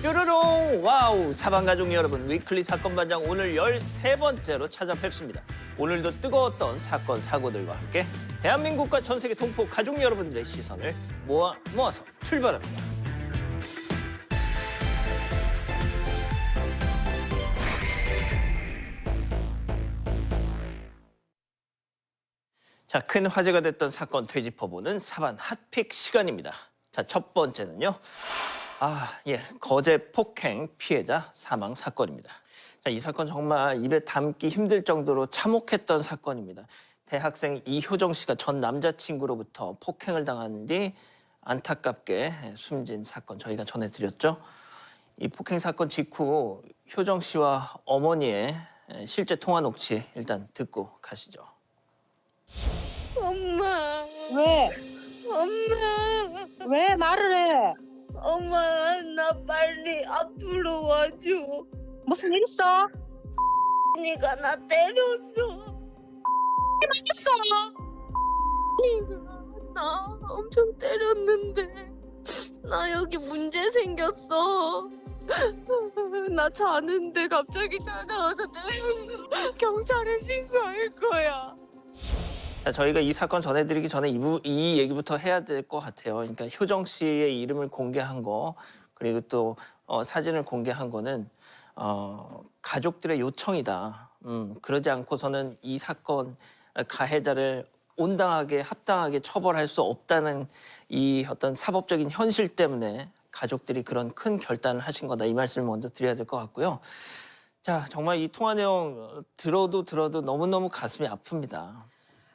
뾰로롱 와우 사방가족 여러분, 위클리 사건 반장 오늘 13번째로 찾아뵙습니다. 오늘도 뜨거웠던 사건 사고들과 함께 대한민국과 전 세계 동포 가족 여러분들의 시선을 모아서 출발합니다. 자, 큰 화제가 됐던 사건 되짚어보는 사반 핫픽 시간입니다. 자, 첫 번째는요. 거제 폭행 피해자 사망 사건입니다. 자, 이 사건 정말 입에 담기 힘들 정도로 참혹했던 사건입니다. 대학생 이효정 씨가 전 남자친구로부터 폭행을 당한 뒤 안타깝게 숨진 사건 저희가 전해드렸죠. 이 폭행 사건 직후 효정 씨와 어머니의 실제 통화 녹취 일단 듣고 가시죠. 엄마, 왜? 엄마, 왜 말을 해? 엄마, 나 빨리 앞으로 와줘. 무슨 일 있어? 네가 나 때렸어. 있어. 네가 나 엄청 때렸는데 나 여기 문제 생겼어. 나 자는데 갑자기 찾아와서 때렸어. 경찰에 신고할 거야. 자, 저희가 이 사건 전해드리기 전에 이 얘기부터 해야 될 것 같아요. 그러니까 효정 씨의 이름을 공개한 거, 그리고 또 사진을 공개한 거는 가족들의 요청이다. 그러지 않고서는 이 사건 가해자를 온당하게 합당하게 처벌할 수 없다는 이 어떤 사법적인 현실 때문에 가족들이 그런 큰 결단을 하신 거다. 이 말씀을 먼저 드려야 될 것 같고요. 자, 정말 이 통화 내용 들어도 너무너무 가슴이 아픕니다.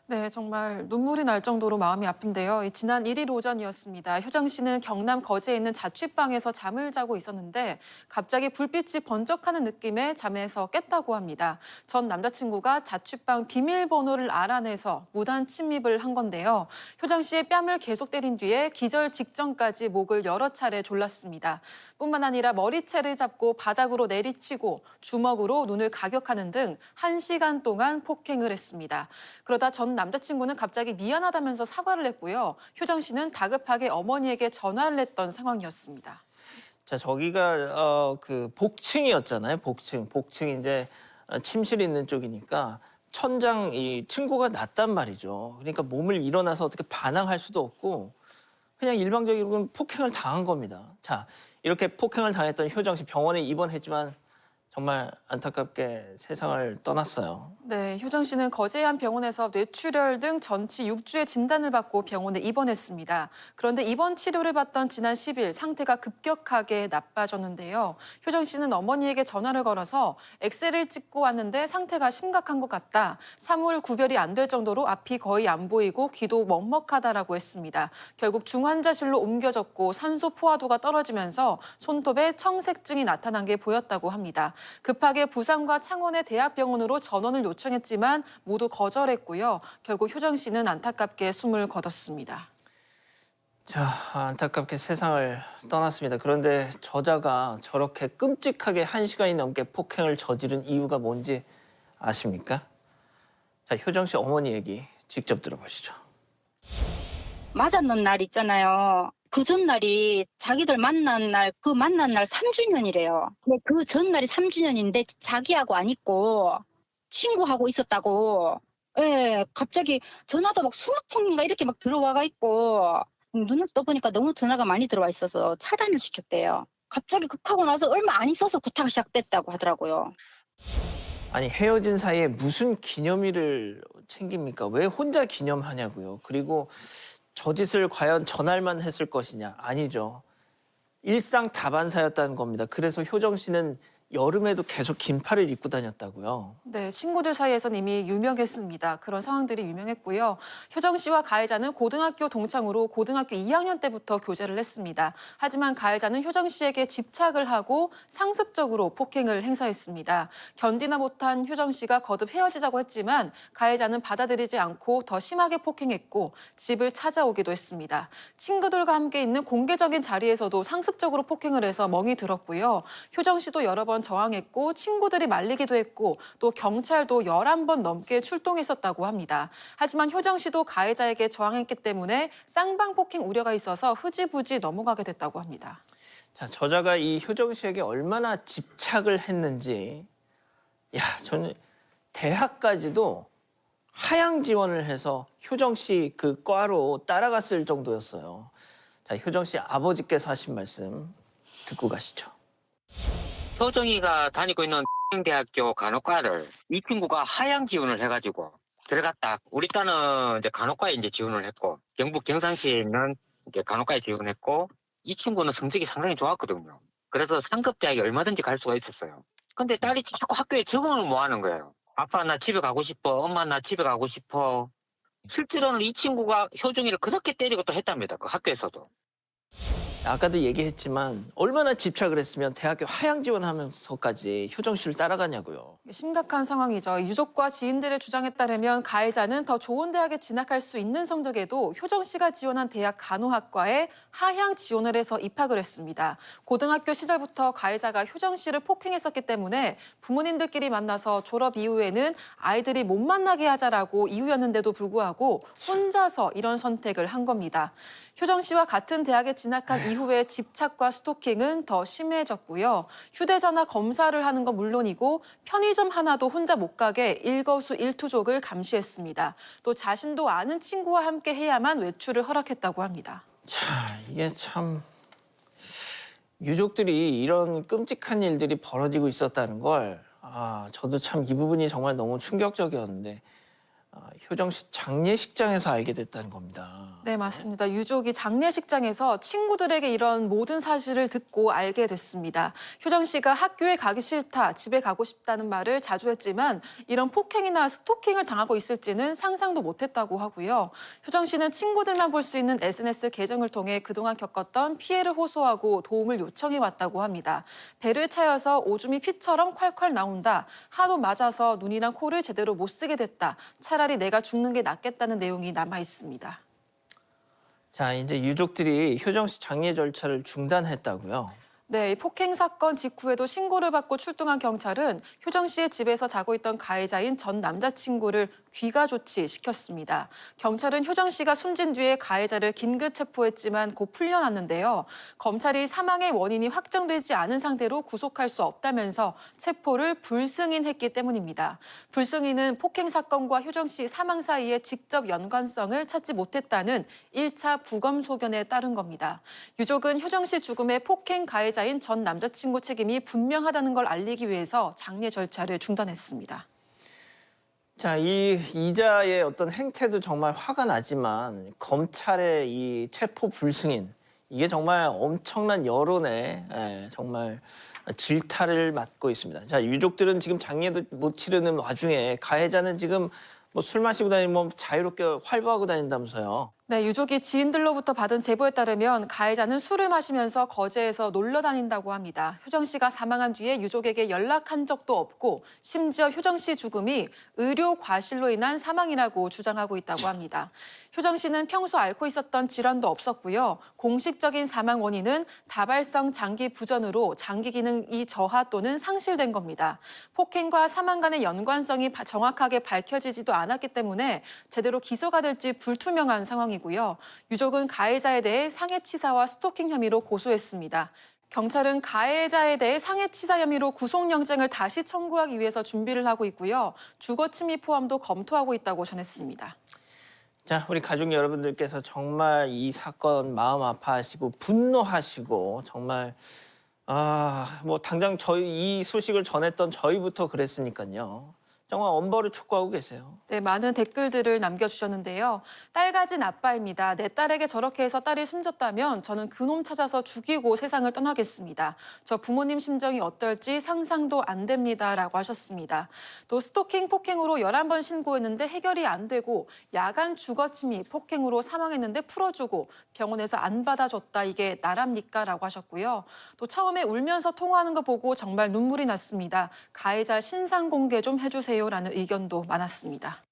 네, 정말 눈물이 날 정도로 마음이 아픈데요. 지난 1일 오전이었습니다. 효정 씨는 경남 거제에 있는 자취방에서 잠을 자고 있었는데 갑자기 불빛이 번쩍하는 느낌에 잠에서 깼다고 합니다. 전 남자친구가 자취방 비밀번호를 알아내서 무단 침입을 한 건데요. 효정 씨의 뺨을 계속 때린 뒤에 기절 직전까지 목을 여러 차례 졸랐습니다. 뿐만 아니라 머리채를 잡고 바닥으로 내리치고 주먹으로 눈을 가격하는 등 1시간 동안 폭행을 했습니다. 그러다 전 남자친구는 갑자기 미안하다면서 사과를 했고요. 효정 씨는 다급하게 어머니에게 전화를 했던 상황이었습니다. 자, 저기가 그 복층이었잖아요. 복층이 이제 침실이 있는 쪽이니까 천장 이 층고가 낮단 말이죠. 그러니까 몸을 일어나서 어떻게 반항할 수도 없고 그냥 일방적으로 폭행을 당한 겁니다. 자, 이렇게 폭행을 당했던 효정 씨 병원에 입원했지만 정말 안타깝게 세상을 떠났어요. 네, 효정 씨는 거제의 한 병원에서 뇌출혈 등 전치 6주의 진단을 받고 병원에 입원했습니다. 그런데 입원 치료를 받던 지난 10일 상태가 급격하게 나빠졌는데요. 효정 씨는 어머니에게 전화를 걸어서 엑스레이를 찍고 왔는데 상태가 심각한 것 같다. 사물 구별이 안 될 정도로 앞이 거의 안 보이고 귀도 먹먹하다라고 했습니다. 결국 중환자실로 옮겨졌고 산소 포화도가 떨어지면서 손톱에 청색증이 나타난 게 보였다고 합니다. 급하게 부산과 창원의 대학병원으로 전원을 요청했지만 모두 거절했고요. 결국 효정 씨는 안타깝게 숨을 거뒀습니다. 자, 안타깝게 세상을 떠났습니다. 그런데 저자가 저렇게 끔찍하게 1시간이 넘게 폭행을 저지른 이유가 뭔지 아십니까? 자, 효정 씨 어머니 얘기 직접 들어보시죠. 맞았는 날 있잖아요. 그 전날이 자기들 만난 날, 그 만난 날 3주년이래요. 근데 그 전날이 3주년인데 자기하고 안 있고 친구하고 있었다고. 예, 갑자기 전화도 막 20통인가 이렇게 막 들어와가 있고 눈을 떠보니까 너무 전화가 많이 들어와 있어서 차단을 시켰대요. 갑자기 급하고 나서 얼마 안 있어서 구타가 시작됐다고 하더라고요. 아니, 헤어진 사이에 무슨 기념일을 챙깁니까? 왜 혼자 기념하냐고요. 그리고 저 짓을 과연 전날만 했을 것이냐? 아니죠. 일상다반사였다는 겁니다. 그래서 효정 씨는 여름에도 계속 긴팔을 입고 다녔다고요. 네, 친구들 사이에선 이미 유명했습니다. 그런 상황들이 유명했고요. 효정 씨와 가해자는 고등학교 동창으로 고등학교 2학년 때부터 교제를 했습니다. 하지만 가해자는 효정 씨에게 집착을 하고 상습적으로 폭행을 행사했습니다. 견디나 못한 효정 씨가 거듭 헤어지자고 했지만 가해자는 받아들이지 않고 더 심하게 폭행했고 집을 찾아오기도 했습니다. 친구들과 함께 있는 공개적인 자리에서도 상습적으로 폭행을 해서 멍이 들었고요. 효정 씨도 여러 번 저항했고 친구들이 말리기도 했고 또 경찰도 11번 넘게 출동했었다고 합니다. 하지만 효정 씨도 가해자에게 저항했기 때문에 쌍방폭행 우려가 있어서 흐지부지 넘어가게 됐다고 합니다. 자, 저자가 이 효정 씨에게 얼마나 집착을 했는지, 야, 저는 대학까지도 하향 지원을 해서 효정 씨 그 과로 따라갔을 정도였어요. 자, 효정 씨 아버지께서 하신 말씀 듣고 가시죠. 효정이가 다니고 있는 대학교 간호과를 이 친구가 하향 지원을 해가지고 들어갔다. 우리 딸은 이제 간호과에 이제 지원을 했고, 경북 경상시에 있는 이제 간호과에 지원했고, 이 친구는 성적이 상당히 좋았거든요. 그래서 상급 대학에 얼마든지 갈 수가 있었어요. 근데 딸이 자꾸 학교에 적응을 못 하는 거예요. 아빠 나 집에 가고 싶어. 엄마 나 집에 가고 싶어. 실제로는 이 친구가 효정이를 그렇게 때리고 또 했답니다. 그 학교에서도. 아까도 얘기했지만 얼마나 집착을 했으면 대학교 하향 지원하면서까지 효정 씨를 따라가냐고요. 심각한 상황이죠. 유족과 지인들의 주장에 따르면 가해자는 더 좋은 대학에 진학할 수 있는 성적에도 효정 씨가 지원한 대학 간호학과에 하향 지원을 해서 입학을 했습니다. 고등학교 시절부터 가해자가 효정 씨를 폭행했었기 때문에 부모님들끼리 만나서 졸업 이후에는 아이들이 못 만나게 하자라고 이유였는데도 불구하고 혼자서 이런 선택을 한 겁니다. 효정 씨와 같은 대학에 진학한 이후에 집착과 스토킹은 더 심해졌고요. 휴대전화 검사를 하는 건 물론이고 편의점 하나도 혼자 못 가게 일거수일투족을 감시했습니다. 또 자신도 아는 친구와 함께 해야만 외출을 허락했다고 합니다. 자, 이게 참 유족들이 이런 끔찍한 일들이 벌어지고 있었다는 걸 저도 참 이 부분이 정말 너무 충격적이었는데 효정 씨 장례식장에서 알게 됐다는 겁니다. 네, 맞습니다. 유족이 장례식장에서 친구들에게 이런 모든 사실을 듣고 알게 됐습니다. 효정 씨가 학교에 가기 싫다, 집에 가고 싶다는 말을 자주 했지만 이런 폭행이나 스토킹을 당하고 있을지는 상상도 못했다고 하고요. 효정 씨는 친구들만 볼 수 있는 SNS 계정을 통해 그동안 겪었던 피해를 호소하고 도움을 요청해 왔다고 합니다. 배를 차여서 오줌이 피처럼 콸콸 나온다. 하도 맞아서 눈이랑 코를 제대로 못 쓰게 됐다. 차라리 내가 죽는 게 낫겠다는 내용이 남아 있습니다. 자, 이제 유족들이 효정 씨 장례 절차를 중단했다고요. 네, 이 폭행 사건 직후에도 신고를 받고 출동한 경찰은 효정 씨의 집에서 자고 있던 가해자인 전 남자친구를 귀가 조치시켰습니다. 경찰은 효정 씨가 숨진 뒤에 가해자를 긴급 체포했지만 곧 풀려났는데요. 검찰이 사망의 원인이 확정되지 않은 상태로 구속할 수 없다면서 체포를 불승인했기 때문입니다. 불승인은 폭행 사건과 효정 씨 사망 사이에 직접 연관성을 찾지 못했다는 1차 부검 소견에 따른 겁니다. 유족은 효정 씨 죽음의 폭행 가해자인 전 남자친구 책임이 분명하다는 걸 알리기 위해서 장례 절차를 중단했습니다. 자, 이 이자의 어떤 행태도 정말 화가 나지만 검찰의 이 체포 불승인 이게 정말 엄청난 여론에 정말 질타를 맞고 있습니다. 자, 유족들은 지금 장례도 못 치르는 와중에 가해자는 지금 뭐 술 마시고 다니면 자유롭게 활보하고 다닌다면서요. 네, 유족이 지인들로부터 받은 제보에 따르면 가해자는 술을 마시면서 거제에서 놀러 다닌다고 합니다. 효정 씨가 사망한 뒤에 유족에게 연락한 적도 없고 심지어 효정 씨 죽음이 의료 과실로 인한 사망이라고 주장하고 있다고 합니다. 효정 씨는 평소 앓고 있었던 질환도 없었고요. 공식적인 사망 원인은 다발성 장기 부전으로 장기 기능이 저하 또는 상실된 겁니다. 폭행과 사망 간의 연관성이 정확하게 밝혀지지도 않았기 때문에 제대로 기소가 될지 불투명한 상황이고요. 유족은 가해자에 대해 상해치사와 스토킹 혐의로 고소했습니다. 경찰은 가해자에 대해 상해치사 혐의로 구속영장을 다시 청구하기 위해서 준비를 하고 있고요. 주거침입 포함도 검토하고 있다고 전했습니다. 자, 우리 가족 여러분들께서 정말 이 사건 마음 아파하시고 분노하시고 정말 뭐 당장 저희 이 소식을 전했던 저희부터 그랬으니까요. 정말 엄벌을 촉구하고 계세요. 네, 많은 댓글들을 남겨주셨는데요. 딸 가진 아빠입니다. 내 딸에게 저렇게 해서 딸이 숨졌다면 저는 그놈 찾아서 죽이고 세상을 떠나겠습니다. 저 부모님 심정이 어떨지 상상도 안 됩니다라고 하셨습니다. 또 스토킹 폭행으로 11번 신고했는데 해결이 안 되고 야간 주거침입 폭행으로 사망했는데 풀어주고 병원에서 안 받아줬다. 이게 나랍니까? 라고 하셨고요. 또 처음에 울면서 통화하는 거 보고 정말 눈물이 났습니다. 가해자 신상 공개 좀 해주세요. 라는 의견도 많았습니다.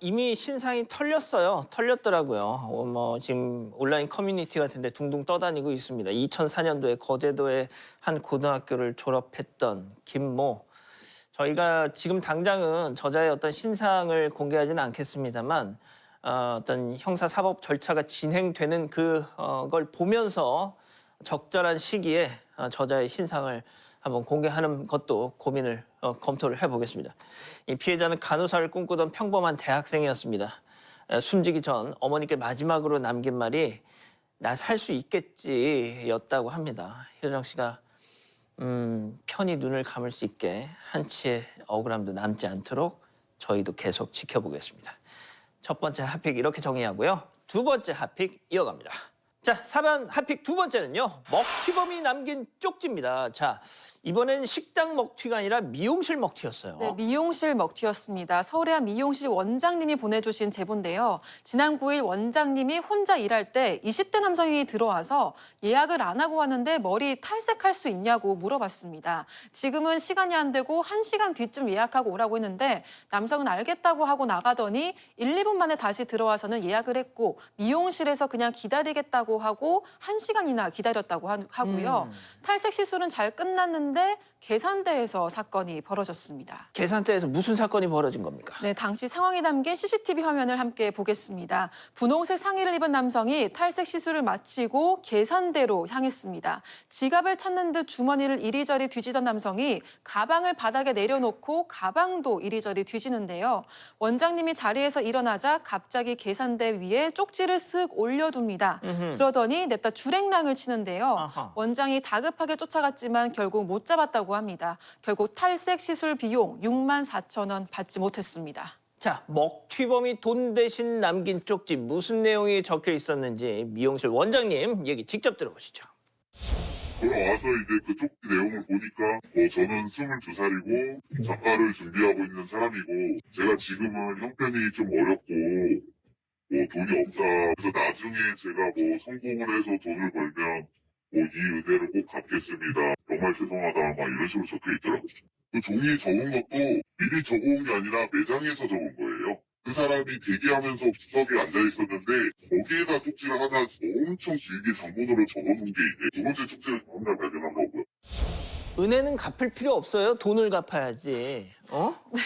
이미 신상이 털렸더라고요. 뭐 지금 온라인 커뮤니티 같은 데 둥둥 떠다니고 있습니다. 2004년도에 거제도의 한 고등학교를 졸업했던 김모. 저희가 지금 당장은 저자의 어떤 신상을 공개하지는 않겠습니다만 어떤 형사 사법 절차가 진행되는 그걸 보면서 적절한 시기에 저자의 신상을 한번 공개하는 것도 검토를 해보겠습니다. 이 피해자는 간호사를 꿈꾸던 평범한 대학생이었습니다. 숨지기 전 어머니께 마지막으로 남긴 말이 나 살 수 있겠지였다고 합니다. 효정 씨가 편히 눈을 감을 수 있게 한치의 억울함도 남지 않도록 저희도 계속 지켜보겠습니다. 첫 번째 핫픽 이렇게 정리하고요. 두 번째 핫픽 이어갑니다. 자, 4번 핫픽 두 번째는요. 먹튀범이 남긴 쪽지입니다. 자, 이번엔 식당 먹튀가 아니라 미용실 먹튀였어요. 네, 미용실 먹튀였습니다. 서울의 한 미용실 원장님이 보내주신 제보인데요. 지난 9일 원장님이 혼자 일할 때 20대 남성이 들어와서 예약을 안 하고 왔는데 머리 탈색할 수 있냐고 물어봤습니다. 지금은 시간이 안 되고 1시간 뒤쯤 예약하고 오라고 했는데 남성은 알겠다고 하고 나가더니 1, 2분 만에 다시 들어와서는 예약을 했고 미용실에서 그냥 기다리겠다고 하고 1시간이나 기다렸다고 하고요. 탈색 시술은 잘 끝났는데 계산대에서 사건이 벌어졌습니다. 계산대에서 무슨 사건이 벌어진 겁니까? 네, 당시 상황이 담긴 CCTV 화면을 함께 보겠습니다. 분홍색 상의를 입은 남성이 탈색 시술을 마치고 계산대로 향했습니다. 지갑을 찾는 듯 주머니를 이리저리 뒤지던 남성이 가방을 바닥에 내려놓고 가방도 이리저리 뒤지는데요. 원장님이 자리에서 일어나자 갑자기 계산대 위에 쪽지를 쓱 올려둡니다. 그러더니 냅다 줄행랑을 치는데요. 아하. 원장이 다급하게 쫓아갔지만 결국 못 잡았다고 합니다. 결국 탈색 시술 비용 64,000원 받지 못했습니다. 자, 먹튀범이 돈 대신 남긴 쪽지 무슨 내용이 적혀 있었는지 미용실 원장님 얘기 직접 들어보시죠. 돌아와서 이제 그 쪽지 내용을 보니까 저는 22살이고 작가를 준비하고 있는 사람이고 제가 지금은 형편이 좀 어렵고 돈이 없다. 그래서 나중에 제가 성공을 해서 돈을 벌면 이 은혜를 꼭 갚겠습니다. 정말 죄송하다. 막 이런 식으로 적혀 있더라고요. 그 종이에 적은 것도 미리 적어온 게 아니라 매장에서 적은 거예요. 그 사람이 대기하면서 구석에 앉아 있었는데 거기에다 쪽지를 하나 엄청 길게 장문으로 적어놓은 게 이제 두 번째 쪽지를 다음날 발견한 거고요. 은혜는 갚을 필요 없어요. 돈을 갚아야지.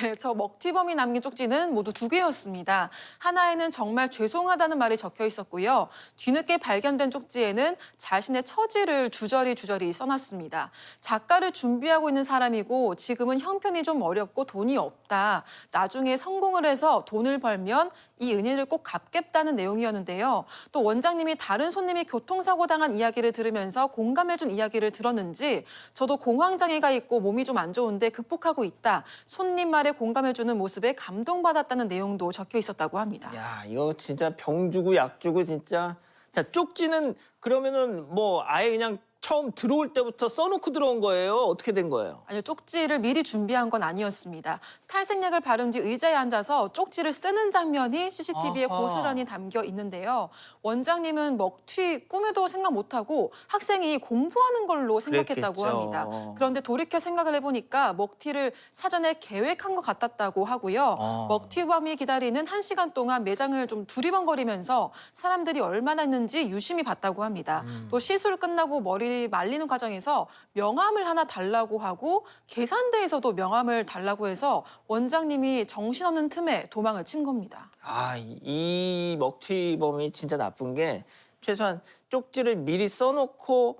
네, 저 먹튀범이 남긴 쪽지는 모두 2개였습니다. 하나에는 정말 죄송하다는 말이 적혀 있었고요. 뒤늦게 발견된 쪽지에는 자신의 처지를 주저리 써놨습니다. 작가를 준비하고 있는 사람이고 지금은 형편이 좀 어렵고 돈이 없다. 나중에 성공을 해서 돈을 벌면 이 은혜를 꼭 갚겠다는 내용이었는데요. 또 원장님이 다른 손님이 교통사고 당한 이야기를 들으면서 공감해준 이야기를 들었는지 저도 공황장애가 있고 몸이 좀 안 좋은데 극복하고 있다. 손님 말에 공감해주는 모습에 감동받았다는 내용도 적혀 있었다고 합니다. 야, 이거 진짜 병 주고 약 주고 진짜. 자, 쪽지는 그러면은 아예 그냥 처음 들어올 때부터 써놓고 들어온 거예요? 어떻게 된 거예요? 아니요, 쪽지를 미리 준비한 건 아니었습니다. 탈색약을 바른 뒤 의자에 앉아서 쪽지를 쓰는 장면이 CCTV에 아하. 고스란히 담겨 있는데요. 원장님은 먹튀 꿈에도 생각 못하고 학생이 공부하는 걸로 생각했다고 그랬겠죠. 합니다. 그런데 돌이켜 생각을 해보니까 먹튀를 사전에 계획한 것 같았다고 하고요. 먹튀범이 기다리는 1시간 동안 매장을 좀 두리번거리면서 사람들이 얼마나 있는지 유심히 봤다고 합니다. 또 시술 끝나고 머리 말리는 과정에서 명함을 하나 달라고 하고 계산대에서도 명함을 달라고 해서 원장님이 정신없는 틈에 도망을 친 겁니다. 아, 이 먹튀범이 진짜 나쁜 게 최소한 쪽지를 미리 써놓고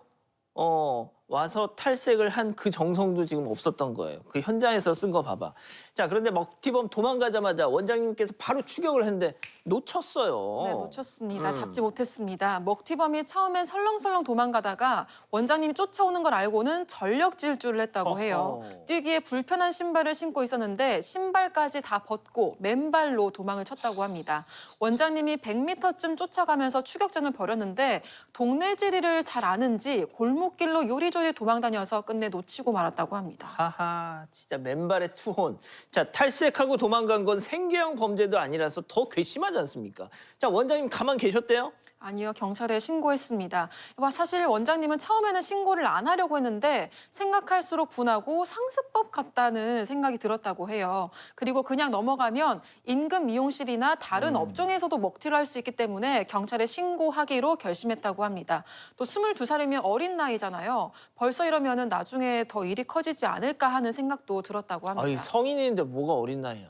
와서 탈색을 한 그 정성도 지금 없었던 거예요. 그 현장에서 쓴 거 봐봐. 자, 그런데 먹튀범 도망가자마자 원장님께서 바로 추격을 했는데 놓쳤어요. 네, 놓쳤습니다. 잡지 못했습니다. 먹튀범이 처음엔 설렁설렁 도망가다가 원장님이 쫓아오는 걸 알고는 전력 질주를 했다고 해요. 뛰기에 불편한 신발을 신고 있었는데 신발까지 다 벗고 맨발로 도망을 쳤다고 합니다. 원장님이 100m쯤 쫓아가면서 추격전을 벌였는데 동네 지리를 잘 아는지 골목길로 요리조리 도망다녀서 끝내 놓치고 말았다고 합니다. 하하, 진짜 맨발의 투혼. 자, 탈색하고 도망간 건 생계형 범죄도 아니라서 더 괘씸하지 않습니까? 자, 원장님 가만 계셨대요? 아니요, 경찰에 신고했습니다. 사실 원장님은 처음에는 신고를 안 하려고 했는데 생각할수록 분하고 상습법 같다는 생각이 들었다고 해요. 그리고 그냥 넘어가면 인근 미용실이나 다른 업종에서도 먹튀를 할 수 있기 때문에 경찰에 신고하기로 결심했다고 합니다. 또 22살이면 어린 나이잖아요. 벌써 이러면은 나중에 더 일이 커지지 않을까 하는 생각도 들었다고 합니다. 아니, 성인인데 뭐가 어린 나이야.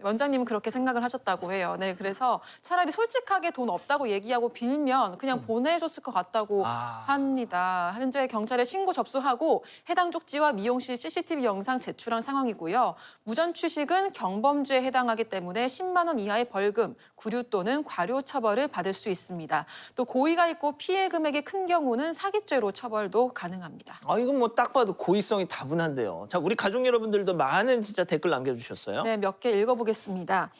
원장님은 그렇게 생각을 하셨다고 해요. 네, 그래서 차라리 솔직하게 돈 없다고 얘기하고 빌면 그냥 보내줬을 것 같다고 합니다. 현재 경찰에 신고 접수하고 해당 쪽지와 미용실 CCTV 영상 제출한 상황이고요. 무전 취식은 경범죄에 해당하기 때문에 10만 원 이하의 벌금, 구류 또는 과료 처벌을 받을 수 있습니다. 또 고의가 있고 피해 금액이 큰 경우는 사기죄로 처벌도 가능합니다. 이건 뭐 딱 봐도 고의성이 다분한데요. 자, 우리 가족 여러분들도 많은 진짜 댓글 남겨주셨어요. 네, 몇 개 읽어보겠습니다.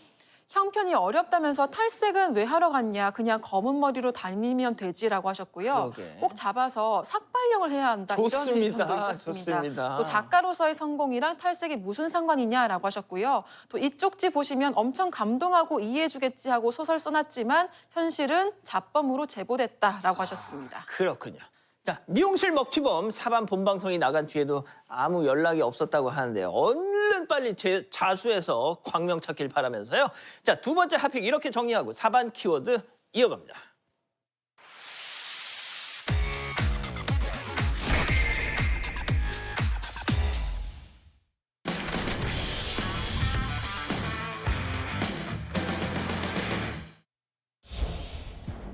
형편이 어렵다면서 탈색은 왜 하러 갔냐? 그냥 검은 머리로 다니면 되지라고 하셨고요. 그러게. 꼭 잡아서 삭발령을 해야 한다. 좋습니다. 이런 의견도 있었습니다. 좋습니다. 또 작가로서의 성공이랑 탈색이 무슨 상관이냐라고 하셨고요. 또 이 쪽지 보시면 엄청 감동하고 이해해주겠지 하고 소설 써놨지만 현실은 자범으로 제보됐다라고 하셨습니다. 그렇군요. 자, 미용실 먹튀범 사반 본방송이 나간 뒤에도 아무 연락이 없었다고 하는데요. 얼른 빨리 자수해서 광명 찾길 바라면서요. 자, 두 번째 핫픽 이렇게 정리하고 사반 키워드 이어갑니다.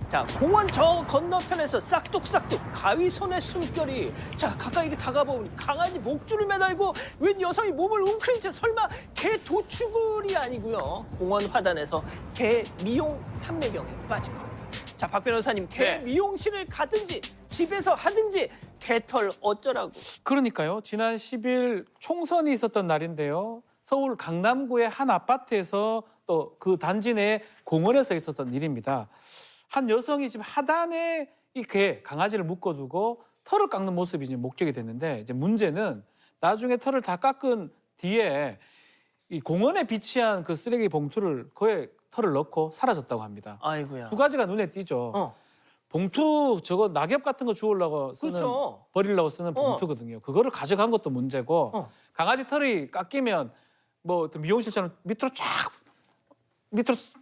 자, 공원 저 건너편에서 싹둑싹둑 가위손의 숨결이. 자, 가까이 다가보니 강아지 목줄을 매달고 웬 여성이 몸을 웅크린 채 설마 개 도축을이 아니고요. 공원 화단에서 개 미용 삼매경에 빠진 겁니다. 자, 박 변호사님, 개 미용실을 가든지 집에서 하든지 개털 어쩌라고. 그러니까요. 지난 10일 총선이 있었던 날인데요. 서울 강남구의 한 아파트에서 또 그 단지 내 공원에서 있었던 일입니다. 한 여성이 지금 하단에 이 개, 강아지를 묶어두고 털을 깎는 모습이 이제 목격이 됐는데, 이제 문제는 나중에 털을 다 깎은 뒤에 이 공원에 비치한 그 쓰레기 봉투를 그에 털을 넣고 사라졌다고 합니다. 아이고야. 두 가지가 눈에 띄죠. 봉투 저거 낙엽 같은 거 주우려고 쓰는, 그렇죠. 버리려고 쓰는 봉투거든요. 그거를 가져간 것도 문제고, 강아지 털이 깎이면 뭐 어떤 미용실처럼 밑으로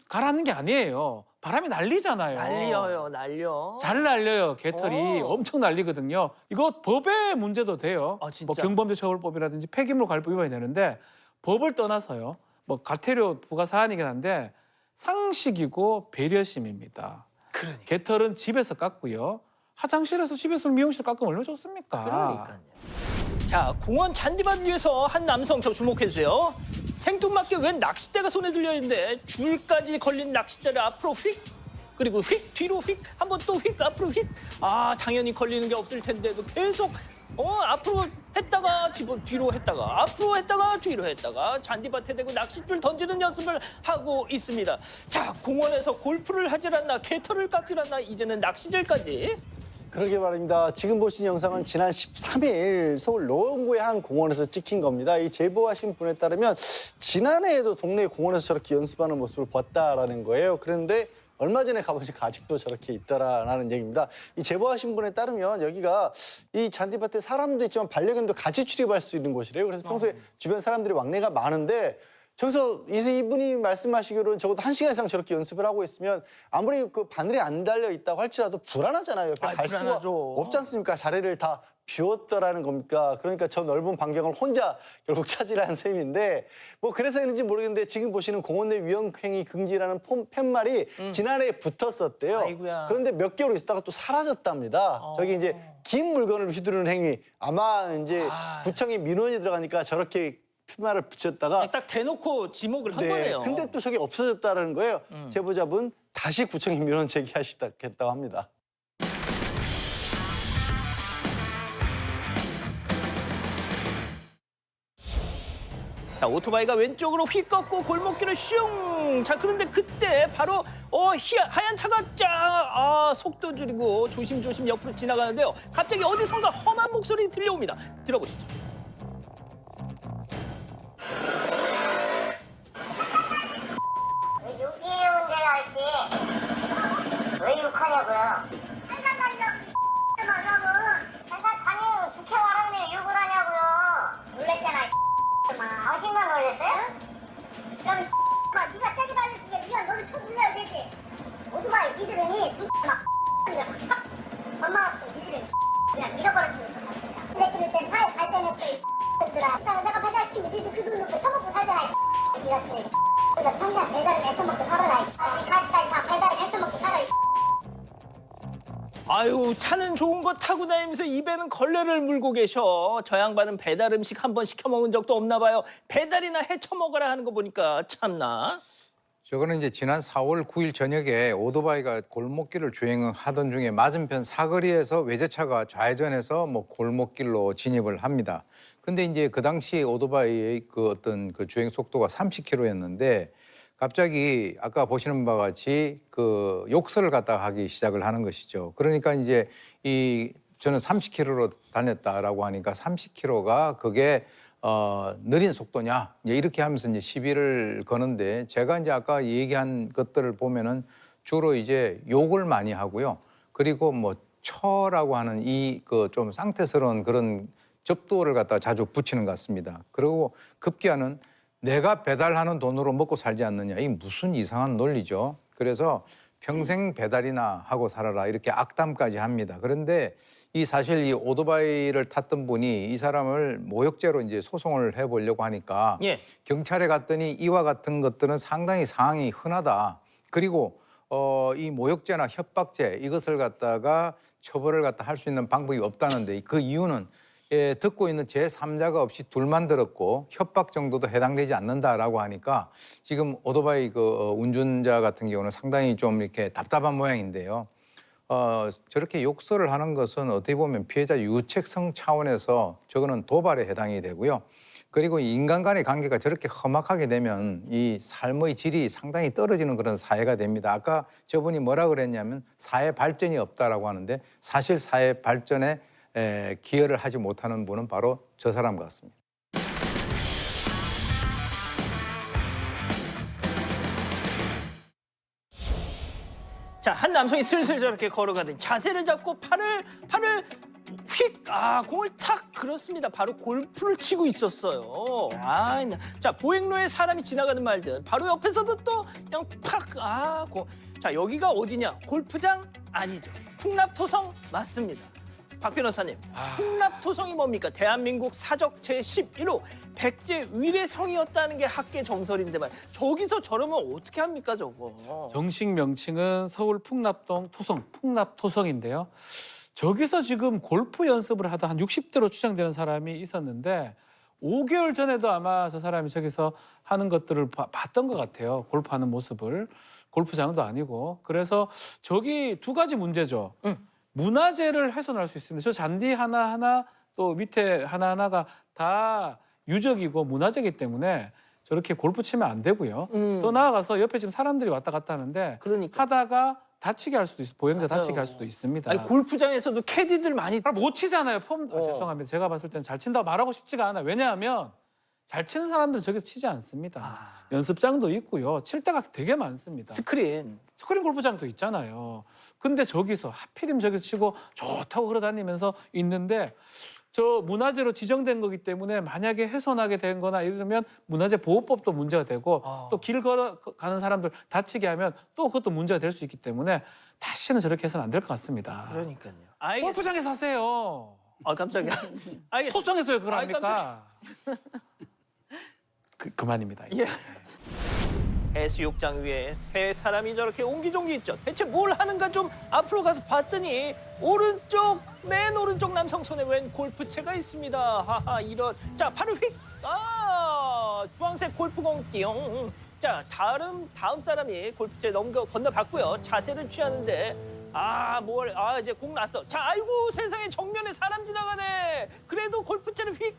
가라앉는 게 아니에요. 바람이 날리잖아요. 날려요, 날려. 잘 날려요. 개털이 엄청 날리거든요. 이거 법의 문제도 돼요. 아, 진짜? 뭐 경범죄처벌법이라든지 폐기물 관리법 위반이 되는데, 법을 떠나서요. 뭐 과태료 부과 사안이긴 한데 상식이고 배려심입니다. 그러니까. 개털은 집에서 깎고요. 화장실에서 집에서 미용실 깎으면 얼마나 좋습니까? 그러니까요. 자, 공원 잔디밭 위에서 한 남성 저 주목해주세요. 생뚱맞게 웬 낚싯대가 손에 들려있는데 줄까지 걸린 낚싯대를 앞으로 휙, 그리고 휙, 뒤로 휙, 한번 또 휙, 앞으로 휙. 당연히 걸리는 게 없을 텐데도 계속 앞으로 했다가 뒤로 했다가 앞으로 했다가 뒤로 했다가 잔디밭에 대고 낚싯줄 던지는 연습을 하고 있습니다. 자, 공원에서 골프를 하질 않나, 개털을 깎질 않나, 이제는 낚시질까지. 그러게 말입니다. 지금 보신 영상은 지난 13일 서울 노원구의 한 공원에서 찍힌 겁니다. 이 제보하신 분에 따르면 지난해에도 동네 공원에서 저렇게 연습하는 모습을 봤다라는 거예요. 그런데 얼마 전에 가보니까 아직도 저렇게 있더라라는 얘기입니다. 이 제보하신 분에 따르면 여기가 이 잔디밭에 사람도 있지만 반려견도 같이 출입할 수 있는 곳이래요. 그래서 평소에 주변 사람들이 왕래가 많은데, 저기서 이분이 말씀하시기로는 적어도 1시간 이상 저렇게 연습을 하고 있으면 아무리 그 바늘이 안 달려 있다고 할지라도 불안하잖아요. 옆에 갈 수가 불안하죠. 없지 않습니까? 자리를 다 비웠더라는 겁니까? 그러니까 저 넓은 반경을 혼자 결국 차지를 한 셈인데, 뭐 그래서인지 모르겠는데 지금 보시는 공원 내 위험행위 금지라는 팻말이 지난해에 붙었었대요. 아이고야. 그런데 몇 개월 있다가 또 사라졌답니다. 저기 이제 긴 물건을 휘두르는 행위, 아마 이제 구청에 민원이 들어가니까 저렇게 팻말을 붙였다가 딱 대놓고 지목을 한 거네요. 근데 또 저게 없어졌다는 거예요. 제보자분 다시 구청에 민원 제기하시겠다고 합니다. 자, 오토바이가 왼쪽으로 휙 꺾고 골목길을 슝. 자, 그런데 그때 바로 하얀 차가 속도 줄이고 조심조심 옆으로 지나가는데요. 갑자기 어디선가 험한 목소리 들려옵니다. 들어보시죠. 여기에 온 데 아저씨 왜 욕하냐고요? 회사 말라고. 회사 다니면 국회 와라는데 욕을 하냐고요. 놀랬잖아. 40만 놀랬어요? 그럼 네가 세게 달렸으니까 네가 너를 쳐 눌러야 되지. 오토바이 니들은이 막 엄마 없이 니들은 그냥 밀어버렸으면 좋겠다. 근데 그럴 땐 사회 갈 때는 또 차는 좋은 거 타고 다니면서 입에는 걸레를 물고 계셔. 저 양반은 배달 음식 한 번 시켜 먹은 적도 없나 봐요. 배달이나 해쳐 먹어라 하는 거 보니까 참나. 저거는 이제 지난 4월 9일 저녁에 오토바이가 골목길을 주행하던 중에 맞은편 사거리에서 외제차가 좌회전해서 뭐 골목길로 진입을 합니다. 근데 이제 그 당시 오토바이의 그 어떤 그 주행 속도가 30km였는데 갑자기 아까 보시는 바와 같이 그 욕설을 갖다가 하기 시작을 하는 것이죠. 그러니까 이제 저는 30km로 다녔다라고 하니까 30km가 그게 느린 속도냐 이렇게 하면서 이제 시비를 거는데 제가 이제 아까 얘기한 것들을 보면은 주로 이제 욕을 많이 하고요. 그리고 뭐 처라고 하는 이 그 좀 상태스러운 그런 접두어를 갖다가 자주 붙이는 것 같습니다. 그리고 급기야는 내가 배달하는 돈으로 먹고 살지 않느냐. 이 무슨 이상한 논리죠. 그래서 평생 배달이나 하고 살아라 이렇게 악담까지 합니다. 그런데 사실 이 오토바이를 탔던 분이 이 사람을 모욕죄로 이제 소송을 해보려고 하니까 예. 경찰에 갔더니 이와 같은 것들은 상당히 상황이 흔하다. 그리고 이 모욕죄나 협박죄 이것을 갖다가 처벌을 갖다 할 수 있는 방법이 없다는데 그 이유는 듣고 있는 제3자가 없이 둘만 들었고 협박 정도도 해당되지 않는다라고 하니까 지금 오토바이 그 운전자 같은 경우는 상당히 좀 이렇게 답답한 모양인데요. 저렇게 욕설을 하는 것은 어떻게 보면 피해자 유책성 차원에서 저거는 도발에 해당이 되고요. 그리고 인간 간의 관계가 저렇게 험악하게 되면 이 삶의 질이 상당히 떨어지는 그런 사회가 됩니다. 아까 저분이 뭐라 그랬냐면 사회 발전이 없다라고 하는데 사실 사회 발전에 기여를 하지 못하는 분은 바로 저 사람 같습니다. 자, 한 남성이 슬슬 저렇게 걸어가더니 자세를 잡고 팔을 휙, 공을 탁, 그렇습니다. 바로 골프를 치고 있었어요. 자, 보행로에 사람이 지나가는 말든 바로 옆에서도 또 그냥 팍, 자, 여기가 어디냐? 골프장 아니죠. 풍납토성 맞습니다. 박 변호사님, 풍납토성이 뭡니까? 대한민국 사적 제11호 백제 위례성이었다는 게 학계 정설인데 저기서 저러면 어떻게 합니까 저거? 정식 명칭은 서울 풍납동 토성, 풍납토성인데요. 저기서 지금 골프 연습을 하다 한 60대로 추정되는 사람이 있었는데 5개월 전에도 아마 저 사람이 저기서 하는 것들을 봤던 것 같아요. 골프하는 모습을. 골프장도 아니고. 그래서 저기 두 가지 문제죠. 문화재를 훼손할 수 있습니다. 저 잔디 하나하나 또 밑에 하나하나가 다 유적이고 문화재이기 때문에 저렇게 골프 치면 안 되고요. 또 나아가서 옆에 지금 사람들이 왔다 갔다 하는데 그러니까. 하다가 다치게 할 수도 있어요. 보행자 맞아요. 다치게 할 수도 있습니다. 아니, 골프장에서도 캐디들 많이 못 치잖아요. 죄송합니다. 제가 봤을 때는 잘 친다고 말하고 싶지가 않아요. 왜냐하면 잘 치는 사람들은 저기서 치지 않습니다. 연습장도 있고요. 칠 때가 되게 많습니다. 스크린 골프장도 있잖아요. 근데 저기서 하필이면 저기서 치고 좋다고 걸어다니면서 있는데 저 문화재로 지정된 거기 때문에 만약에 훼손하게 된 거나 이러면 문화재 보호법도 문제가 되고 또 길 걸어가는 사람들 다치게 하면 또 그것도 문제가 될 수 있기 때문에 다시는 저렇게 해서는 안 될 것 같습니다. 그러니까요. 골프장에서 하세요. 깜짝이야. 토성에서 왜 그걸 아이, 합니까? 그만입니다. 예. 해수욕장 위에 세 사람이 저렇게 옹기종기 있죠. 대체 뭘 하는가 좀 앞으로 가서 봤더니 맨 오른쪽 남성 손에 웬 골프채가 있습니다. 하하, 이런. 자, 팔을 휙. 주황색 골프공 띠용. 자, 다음 사람이 골프채 건너봤고요. 자세를 취하는데 이제 공 났어. 자, 아이고 세상에 정면에 사람 지나가네. 그래도 골프채를 휙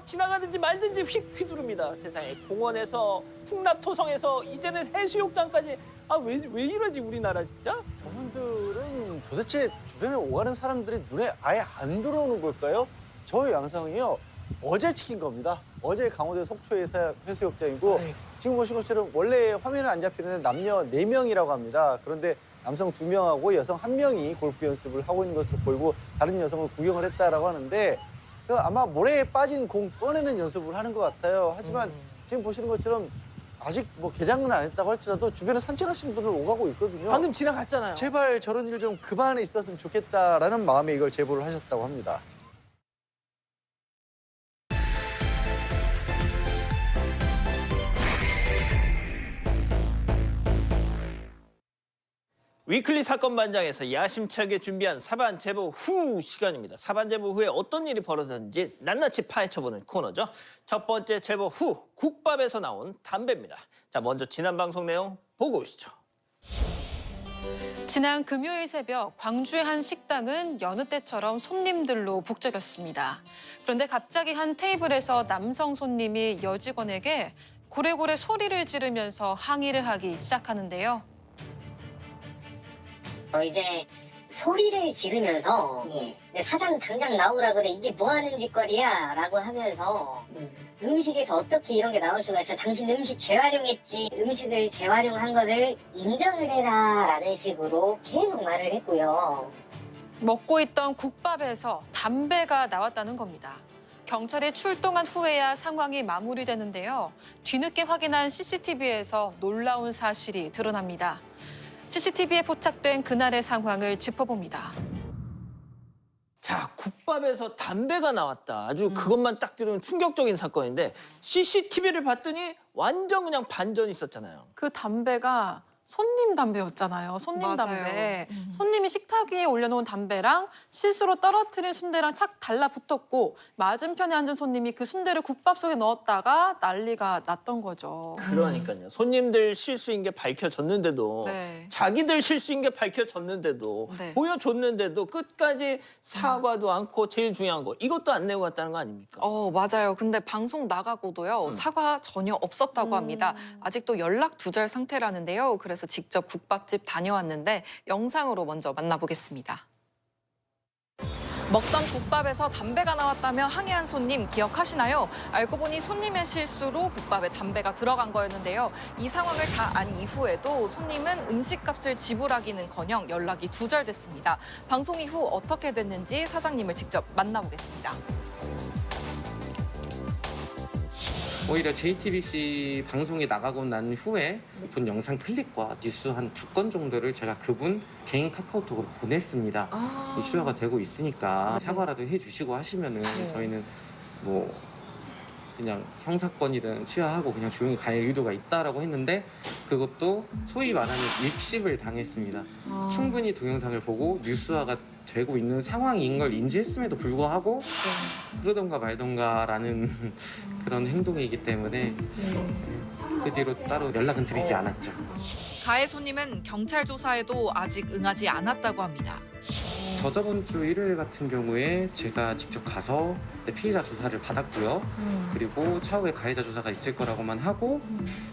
지나가든지 말든지 휙 휘두릅니다. 세상에 공원에서 풍납토성에서 이제는 해수욕장까지 왜 이러지 우리나라 진짜? 저분들은 도대체 주변에 오가는 사람들이 눈에 아예 안 들어오는 걸까요? 저 양상이요. 어제 찍힌 겁니다. 어제 강원도 속초의 해수욕장이고 지금 보신 것처럼 원래 화면에 안 잡히는 남녀 4명이라고 합니다. 그런데 남성 2명하고 여성 1명이 골프 연습을 하고 있는 것으로 보이고 다른 여성을 구경을 했다라고 하는데 아마 모래에 빠진 공 꺼내는 연습을 하는 것 같아요. 하지만 지금 보시는 것처럼 아직 개장은 안 했다고 할지라도 주변에 산책하시는 분들 오가고 있거든요. 방금 지나갔잖아요. 제발 저런 일 좀 그만에 있었으면 좋겠다라는 마음에 이걸 제보를 하셨다고 합니다. 위클리 사건 반장에서 야심차게 준비한 사반 제보 후 시간입니다. 사반 제보 후에 어떤 일이 벌어졌는지 낱낱이 파헤쳐보는 코너죠. 첫 번째 제보 후 국밥에서 나온 담배입니다. 자, 먼저 지난 방송 내용 보고 오시죠. 지난 금요일 새벽 광주의 한 식당은 여느 때처럼 손님들로 북적였습니다. 그런데 갑자기 한 테이블에서 남성 손님이 여직원에게 고래고래 소리를 지르면서 항의를 하기 시작하는데요. 이제 소리를 지르면서 사장 당장 나오라 그래. 이게 뭐 하는 짓거리야 라고 하면서 음식에서 어떻게 이런 게 나올 수가 있어. 당신 음식 재활용했지. 음식을 재활용한 것을 인정을 해라 라는 식으로 계속 말을 했고요. 먹고 있던 국밥에서 담배가 나왔다는 겁니다. 경찰이 출동한 후에야 상황이 마무리되는데요. 뒤늦게 확인한 CCTV에서 놀라운 사실이 드러납니다. CCTV에 포착된 그날의 상황을 짚어봅니다. 자, 국밥에서 담배가 나왔다. 아주 그것만 딱 들으면 충격적인 사건인데 CCTV를 봤더니 완전 그냥 반전이 있었잖아요. 그 담배가 손님 담배였잖아요. 손님 맞아요. 담배. 손님이 식탁 위에 올려놓은 담배랑 실수로 떨어뜨린 순대랑 착 달라붙었고 맞은편에 앉은 손님이 그 순대를 국밥 속에 넣었다가 난리가 났던 거죠. 그러니까요. 손님들 실수인 게 밝혀졌는데도 네. 자기들 실수인 게 밝혀졌는데도 네. 보여줬는데도 끝까지 사과도 않고 제일 중요한 거 이것도 안 내고 갔다는 거 아닙니까? 맞아요. 근데 방송 나가고도요. 사과 전혀 없었다고 합니다. 아직도 연락 두절 상태라는데요. 그래서 직접 국밥집 다녀왔는데 영상으로 먼저 만나보겠습니다. 먹던 국밥에서 담배가 나왔다며 항의한 손님 기억하시나요? 알고 보니 손님의 실수로 국밥에 담배가 들어간 거였는데요. 이 상황을 다 안 이후에도 손님은 음식값을 지불하기는커녕 연락이 두절됐습니다. 방송 이후 어떻게 됐는지 사장님을 직접 만나보겠습니다. 오히려 JTBC 방송에 나가고 난 후에 본 영상 클립과 뉴스 한 2건 정도를 제가 그분 개인 카카오톡으로 보냈습니다. 이슈화가 되고 있으니까 사과라도 해주시고 하시면은 저희는 뭐 그냥 형사건이든 취하하고 그냥 조용히 갈 의도가 있다라고 했는데 그것도 소위 말하는 익십을 당했습니다. 충분히 동영상을 보고 뉴스화가 되고 있는 상황인 걸 인지했음에도 불구하고 그러던가 말던가라는 그런 행동이기 때문에 그 뒤로 따로 연락은 드리지 않았죠. 가해 손님은 경찰 조사에도 아직 응하지 않았다고 합니다. 저저번 주 일요일 같은 경우에 제가 직접 가서 피해자 조사를 받았고요. 그리고 차후에 가해자 조사가 있을 거라고만 하고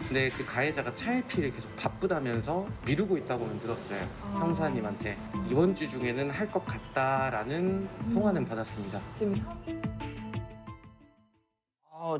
근데 그 가해자가 차일피일 계속 바쁘다면서 미루고 있다고는 들었어요. 형사님한테. 이번 주 중에는 할 것 같다라는 통화는 받았습니다.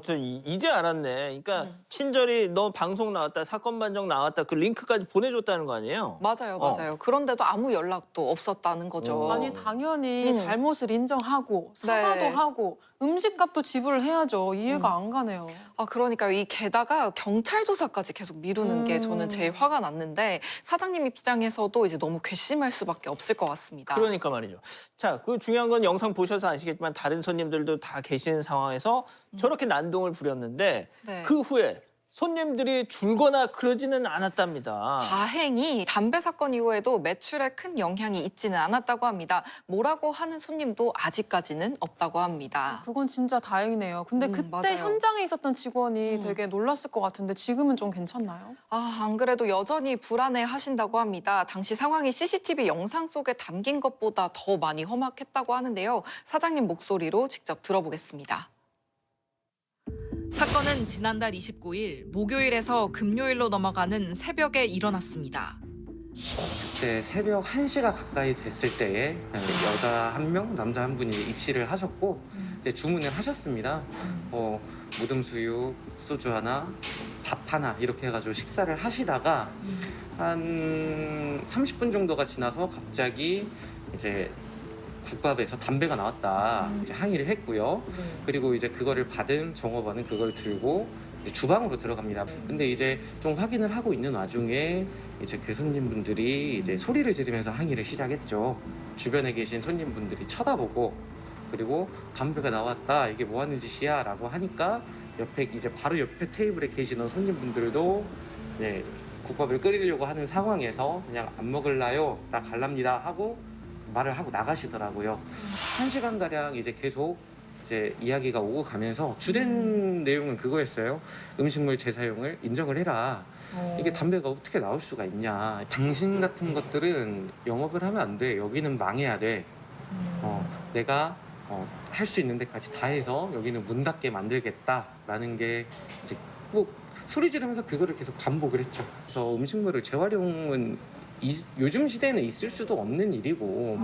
저 이제 알았네. 그러니까 친절히 너 방송 나왔다, 사건 반장 나왔다 그 링크까지 보내줬다는 거 아니에요? 맞아요. 그런데도 아무 연락도 없었다는 거죠. 아니 당연히 잘못을 인정하고 사과도 하고 음식값도 지불을 해야죠. 이해가 안 가네요. 그러니까요. 이 게다가 경찰 조사까지 계속 미루는 게 저는 제일 화가 났는데 사장님 입장에서도 이제 너무 괘씸할 수밖에 없을 것 같습니다. 그러니까 말이죠. 자, 그 중요한 건 영상 보셔서 아시겠지만 다른 손님들도 다 계시는 상황에서 저렇게 난동을 부렸는데 네. 그 후에 손님들이 줄거나 그러지는 않았답니다. 다행히 담배 사건 이후에도 매출에 큰 영향이 있지는 않았다고 합니다. 뭐라고 하는 손님도 아직까지는 없다고 합니다. 그건 진짜 다행이네요. 근데 그때 맞아요. 현장에 있었던 직원이 되게 놀랐을 것 같은데 지금은 좀 괜찮나요? 안 그래도 여전히 불안해 하신다고 합니다. 당시 상황이 CCTV 영상 속에 담긴 것보다 더 많이 험악했다고 하는데요. 사장님 목소리로 직접 들어보겠습니다. 사건은 지난달 29일 목요일에서 금요일로 넘어가는 새벽에 일어났습니다. 그때 새벽 1시가 가까이 됐을 때에 여자 1명, 남자 1분이 입실을 하셨고 이제 주문을 하셨습니다. 무듬 수육, 소주 하나, 밥 하나 이렇게 해가지고 식사를 하시다가 한 30분 정도가 지나서 갑자기 이제 국밥에서 담배가 나왔다 이제 항의를 했고요. 그리고 이제 그거를 받은 종업원은 그걸 들고 이제 주방으로 들어갑니다. 근데 이제 좀 확인을 하고 있는 와중에 이제 그 손님분들이 이제 소리를 지르면서 항의를 시작했죠. 주변에 계신 손님분들이 쳐다보고 그리고 담배가 나왔다 이게 뭐 하는 짓이야 라고 하니까 옆에 이제 바로 옆에 테이블에 계시는 손님분들도 국밥을 끓이려고 하는 상황에서 그냥 안 먹을라요? 나 갈랍니다 하고 말을 하고 나가시더라고요. 1시간가량 이제 계속 이제 이야기가 오고 가면서 주된 내용은 그거였어요. 음식물 재사용을 인정을 해라. 이게 담배가 어떻게 나올 수가 있냐. 당신 같은 것들은 영업을 하면 안 돼. 여기는 망해야 돼. 내가 할 수 있는 데까지 다 해서 여기는 문 닫게 만들겠다라는 게 이제 꼭 소리 지르면서 그거를 계속 반복을 했죠. 그래서 음식물을 재활용은 요즘 시대에는 있을 수도 없는 일이고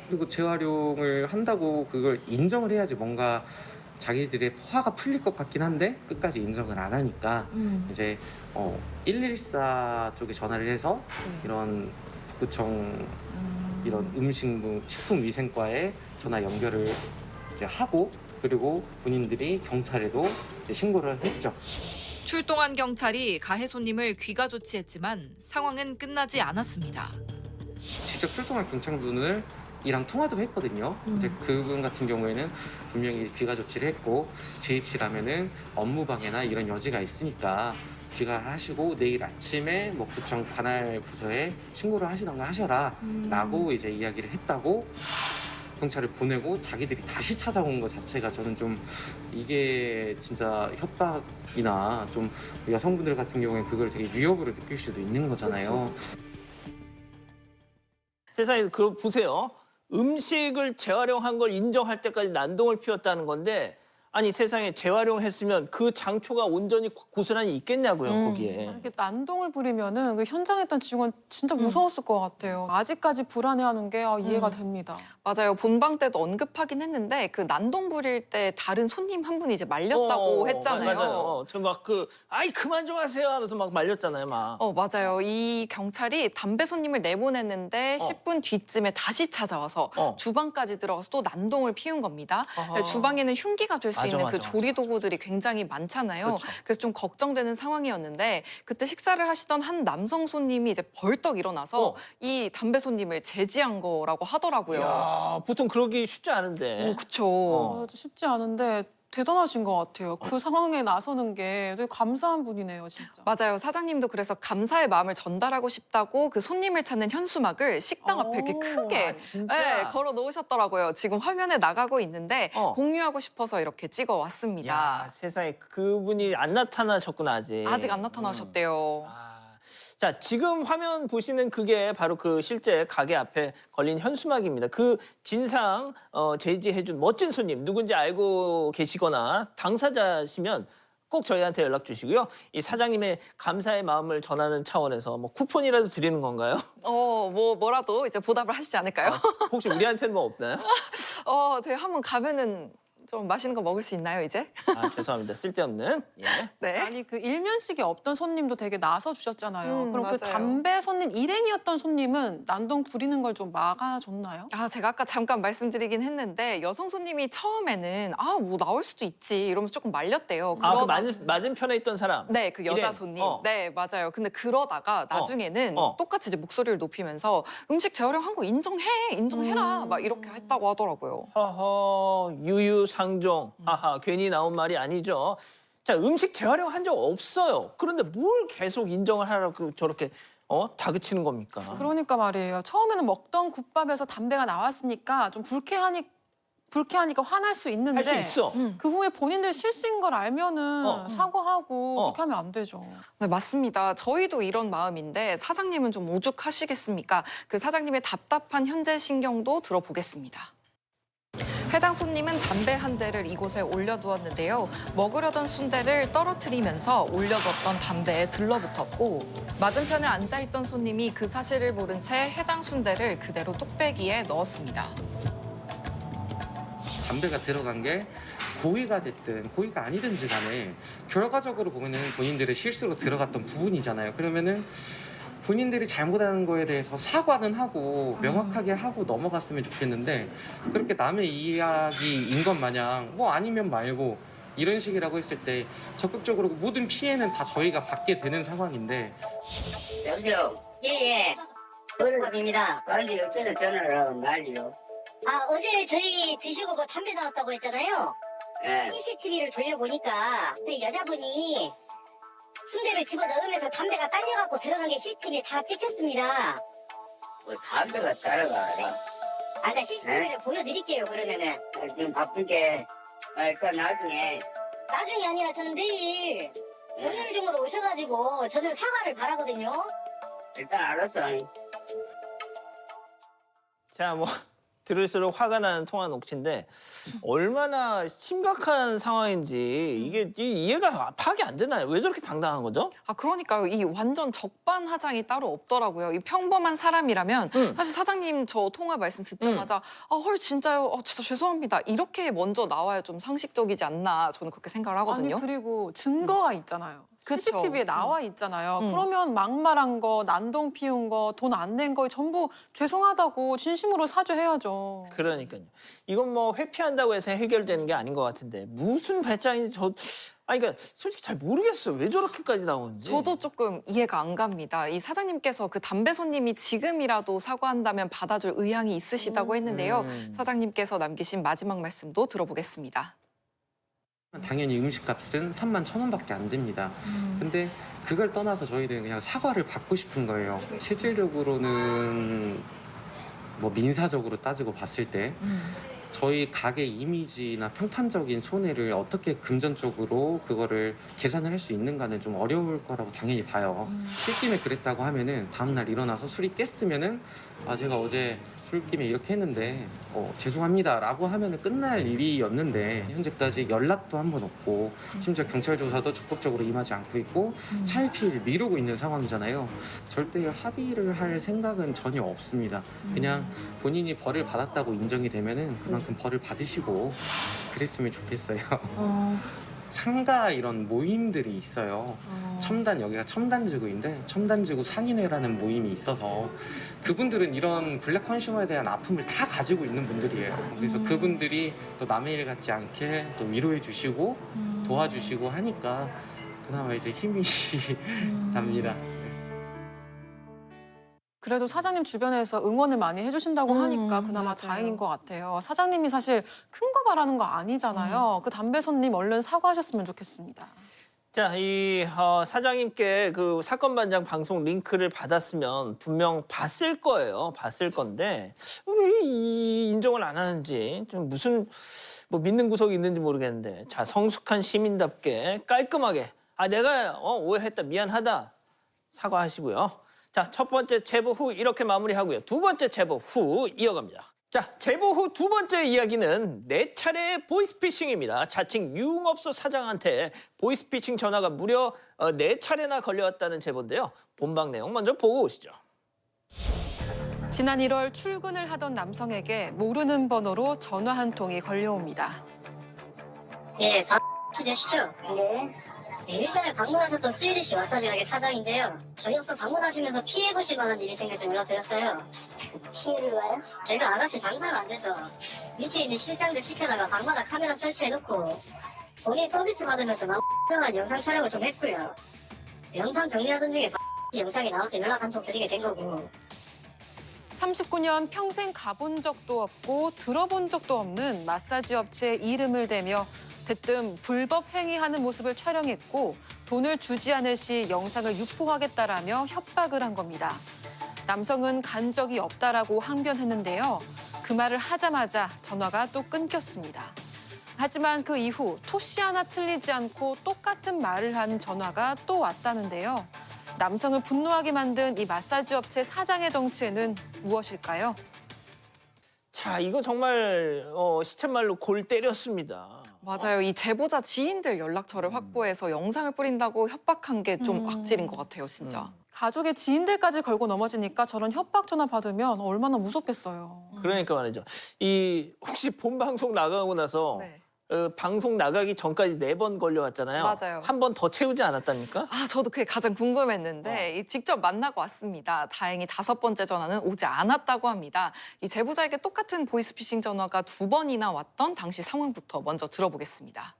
그리고 재활용을 한다고 그걸 인정을 해야지 뭔가 자기들의 화가 풀릴 것 같긴 한데 끝까지 인정을 안 하니까 이제 114 쪽에 전화를 해서 이런 구청 이런 식품위생과에 전화 연결을 이제 하고 그리고 본인들이 경찰에도 이제 신고를 했죠. 출동한 경찰이 가해 손님을 귀가 조치했지만 상황은 끝나지 않았습니다. 직접 출동한 경찰분을 이랑 통화도 했거든요. 근데 그분 같은 경우에는 분명히 귀가 조치를 했고 재입시라면은 업무방해나 이런 여지가 있으니까 귀가하시고 내일 아침에 뭐 구청 관할 부서에 신고를 하시던가 하셔라 라고 이제 이야기를 했다고 경찰을 보내고 자기들이 다시 찾아온 것 자체가 저는 좀 이게 진짜 협박이나 좀 여성분들 같은 경우에 그걸 되게 위협으로 느낄 수도 있는 거잖아요. 세상에 그거 보세요. 음식을 재활용한 걸 인정할 때까지 난동을 피웠다는 건데 아니 세상에 재활용했으면 그 장초가 온전히 고스란히 있겠냐고요 거기에. 이렇게 난동을 부리면은 그 현장에 있던 직원 진짜 무서웠을 것 같아요. 아직까지 불안해하는 게 이해가 됩니다. 맞아요. 본방 때도 언급하긴 했는데 그 난동 부릴 때 다른 손님 한 분이 이제 말렸다고 했잖아요. 맞아요. 저 막 아이 그만 좀 하세요 하면서 막 말렸잖아요 막. 맞아요. 이 경찰이 담배 손님을 내보냈는데 10분 뒤쯤에 다시 찾아와서 주방까지 들어가서 또 난동을 피운 겁니다. 주방에는 흉기가 될 수 있는 그 조리 도구들이 굉장히 많잖아요. 그렇죠. 그래서 좀 걱정되는 상황이었는데 그때 식사를 하시던 한 남성 손님이 이제 벌떡 일어나서 이 담배 손님을 제지한 거라고 하더라고요. 야, 보통 그러기 쉽지 않은데. 그렇죠. 쉽지 않은데 대단하신 것 같아요. 그 상황에 나서는 게 되게 감사한 분이네요, 진짜. 맞아요. 사장님도 그래서 감사의 마음을 전달하고 싶다고 그 손님을 찾는 현수막을 식당 앞에 이렇게 크게 진짜? 걸어 놓으셨더라고요. 지금 화면에 나가고 있는데 공유하고 싶어서 이렇게 찍어 왔습니다. 야, 세상에 그분이 안 나타나셨구나 아직. 아직 안 나타나셨대요. 자, 지금 화면 보시는 그게 바로 그 실제 가게 앞에 걸린 현수막입니다. 그 진상 제지해준 멋진 손님 누군지 알고 계시거나 당사자시면 꼭 저희한테 연락 주시고요. 이 사장님의 감사의 마음을 전하는 차원에서 뭐 쿠폰이라도 드리는 건가요? 뭐라도 이제 보답을 하시지 않을까요? 혹시 우리한테는 뭐 없나요? 저희 한번 가면은 좀 맛있는 거 먹을 수 있나요, 이제? 죄송합니다. 쓸데없는. 예. 네. 아니 그 일면식이 없던 손님도 되게 나서 주셨잖아요. 그럼 그 맞아요. 담배 손님 일행이었던 손님은 난동 부리는 걸 좀 막아줬나요? 제가 아까 잠깐 말씀드리긴 했는데 여성 손님이 처음에는 뭐 나올 수도 있지 이러면서 조금 말렸대요. 그 맞은편에 있던 사람. 네, 그 여자 일행. 손님. 네, 맞아요. 근데 그러다가 나중에는 똑같이 이제 목소리를 높이면서 음식 재활용한 거 인정해라 막 이렇게 했다고 하더라고요. 허허, 유유상종. 하하, 괜히 나온 말이 아니죠. 자, 음식 재활용한 적 없어요. 그런데 뭘 계속 인정을 하라고 저렇게 다그치는 겁니까? 그러니까 말이에요. 처음에는 먹던 국밥에서 담배가 나왔으니까 좀 불쾌하니까 화날 수 있는데 할 수 있어. 그 후에 본인들 실수인 걸 알면은 사과하고 그렇게 하면 안 되죠. 네, 맞습니다. 저희도 이런 마음인데 사장님은 좀 오죽하시겠습니까? 그 사장님의 답답한 현재 신경도 들어보겠습니다. 해당 손님은 담배 한 대를 이곳에 올려두었는데요. 먹으려던 순대를 떨어뜨리면서 올려뒀던 담배에 들러붙었고 맞은편에 앉아있던 손님이 그 사실을 모른 채 해당 순대를 그대로 뚝배기에 넣었습니다. 담배가 들어간 게 고의가 됐든 고의가 아니든지 간에 결과적으로 보면은 본인들의 실수로 들어갔던 부분이잖아요. 그러면은 본인들이 잘못한 거에 대해서 사과는 하고 명확하게 하고 넘어갔으면 좋겠는데 그렇게 남의 이야기인 것 마냥 뭐 아니면 말고 이런 식이라고 했을 때 적극적으로 모든 피해는 다 저희가 받게 되는 상황인데. 여보세요? 예예. 원급입니다. 관리 없어서 전화를 하고 난리요. 어제 저희 드시고 뭐 담배 나왔다고 했잖아요. 예. CCTV를 돌려보니까 그 여자분이 순대를 집어넣으면서 담배가 딸려갖고 들어간 게 CCTV에 다 찍혔습니다. 뭐 담배가 따라가라. 아까 CCTV를 보여드릴게요, 그러면은. 지금 바쁜게 그 나중에 아니라 저는 내일 오늘 중으로 오셔가지고 저는 사과를 바라거든요. 일단 알았어. 자, 뭐 들을수록 화가 나는 통화 녹취인데 얼마나 심각한 상황인지 이게 이해가 파악이 안 되나요? 왜 저렇게 당당한 거죠? 아, 그러니까요. 이 완전 적반하장이 따로 없더라고요. 이 평범한 사람이라면 사실 사장님 저 통화 말씀 듣자마자 헐 진짜요? 진짜 죄송합니다. 이렇게 먼저 나와야 좀 상식적이지 않나 저는 그렇게 생각을 하거든요. 아니 그리고 증거가 있잖아요. 그쵸. CCTV에 나와 있잖아요. 그러면 막말한 거, 난동 피운 거, 돈 안 낸 거 전부 죄송하다고 진심으로 사죄해야죠. 그러니까요. 이건 뭐 회피한다고 해서 해결되는 게 아닌 것 같은데 무슨 배짱인지 그러니까 솔직히 잘 모르겠어요. 왜 저렇게까지 나오는지. 저도 조금 이해가 안 갑니다. 이 사장님께서 그 담배 손님이 지금이라도 사과한다면 받아줄 의향이 있으시다고 했는데요. 사장님께서 남기신 마지막 말씀도 들어보겠습니다. 당연히 음식값은 31,000원밖에 안 됩니다. 근데 그걸 떠나서 저희는 그냥 사과를 받고 싶은 거예요. 실질적으로는 뭐 민사적으로 따지고 봤을 때 저희 가게 이미지나 평판적인 손해를 어떻게 금전적으로 그거를 계산을 할 수 있는가는 좀 어려울 거라고 당연히 봐요. 술김에 그랬다고 하면은 다음날 일어나서 술이 깼으면은 제가 어제 술김에 이렇게 했는데 죄송합니다 라고 하면은 끝날 일이었는데 현재까지 연락도 한 번 없고 심지어 경찰 조사도 적극적으로 임하지 않고 있고 차일피일 미루고 있는 상황이잖아요. 절대 합의를 할 생각은 전혀 없습니다. 그냥 본인이 벌을 받았다고 인정이 되면은 그만큼 벌을 받으시고 그랬으면 좋겠어요. 상가 이런 모임들이 있어요. 여기가 첨단지구인데 첨단지구 상인회라는 모임이 있어서 그분들은 이런 블랙 컨슈머에 대한 아픔을 다 가지고 있는 분들이에요. 그래서 그분들이 또 남의 일 같지 않게 또 위로해 주시고 도와주시고 하니까 그나마 이제 힘이 납니다. 그래도 사장님 주변에서 응원을 많이 해주신다고 하니까 그나마 맞아요. 다행인 것 같아요. 사장님이 사실 큰 거 바라는 거 아니잖아요. 그 담배 손님 얼른 사과하셨으면 좋겠습니다. 자, 이 사장님께 그 사건 반장 방송 링크를 받았으면 분명 봤을 거예요. 봤을 건데 왜 이 인정을 안 하는지 좀 무슨 뭐 믿는 구석이 있는지 모르겠는데 자, 성숙한 시민답게 깔끔하게 내가 오해했다 미안하다 사과하시고요. 자, 첫 번째 제보 후 이렇게 마무리하고요. 두 번째 제보 후 이어갑니다. 자, 제보 후 두 번째 이야기는 4차례의 보이스피싱입니다. 자칭 유흥업소 사장한테 보이스피싱 전화가 무려 4차례나 걸려왔다는 제보인데요. 본방 내용 먼저 보고 오시죠. 지난 1월 출근을 하던 남성에게 모르는 번호로 전화 한 통이 걸려옵니다. 예, 되시죠? 네. 일전에 방문하셨던 스위디시 마사지 가게 사장인데요. 저희 업소 방문하시면서 피해보실 만한 일이 생겨서 연락드렸어요. 피해를 와요? 제가 아가씨 장사가 안 돼서 밑에 있는 실장들 시켜다가 방마다 카메라 설치해놓고 본인 서비스 받으면서 망한 영상 촬영을 좀 했고요. 영상 정리하던 중에 영상이 나와서 연락 한 통 드리게 된 거고. 39년 평생 가본 적도 없고 들어본 적도 없는 마사지 업체에 이름을 대며 대뜸 불법 행위하는 모습을 촬영했고 돈을 주지 않을 시 영상을 유포하겠다라며 협박을 한 겁니다. 남성은 간 적이 없다라고 항변했는데요. 그 말을 하자마자 전화가 또 끊겼습니다. 하지만 그 이후 토시 하나 틀리지 않고 똑같은 말을 한 전화가 또 왔다는데요. 남성을 분노하게 만든 이 마사지 업체 사장의 정체는 무엇일까요? 자, 이거 정말 시쳇말로 골 때렸습니다. 맞아요. 이 제보자 지인들 연락처를 확보해서 영상을 뿌린다고 협박한 게 좀 악질인 것 같아요, 진짜. 가족의 지인들까지 걸고 넘어지니까 저런 협박 전화 받으면 얼마나 무섭겠어요. 그러니까 말이죠. 혹시 본 방송 나가고 나서 네. 방송 나가기 전까지 4번 걸려왔잖아요. 맞아요. 한 번 더 채우지 않았답니까? 저도 그게 가장 궁금했는데 직접 만나고 왔습니다. 다행히 5번째 전화는 오지 않았다고 합니다. 이 제보자에게 똑같은 보이스피싱 전화가 2번이나 왔던 당시 상황부터 먼저 들어보겠습니다.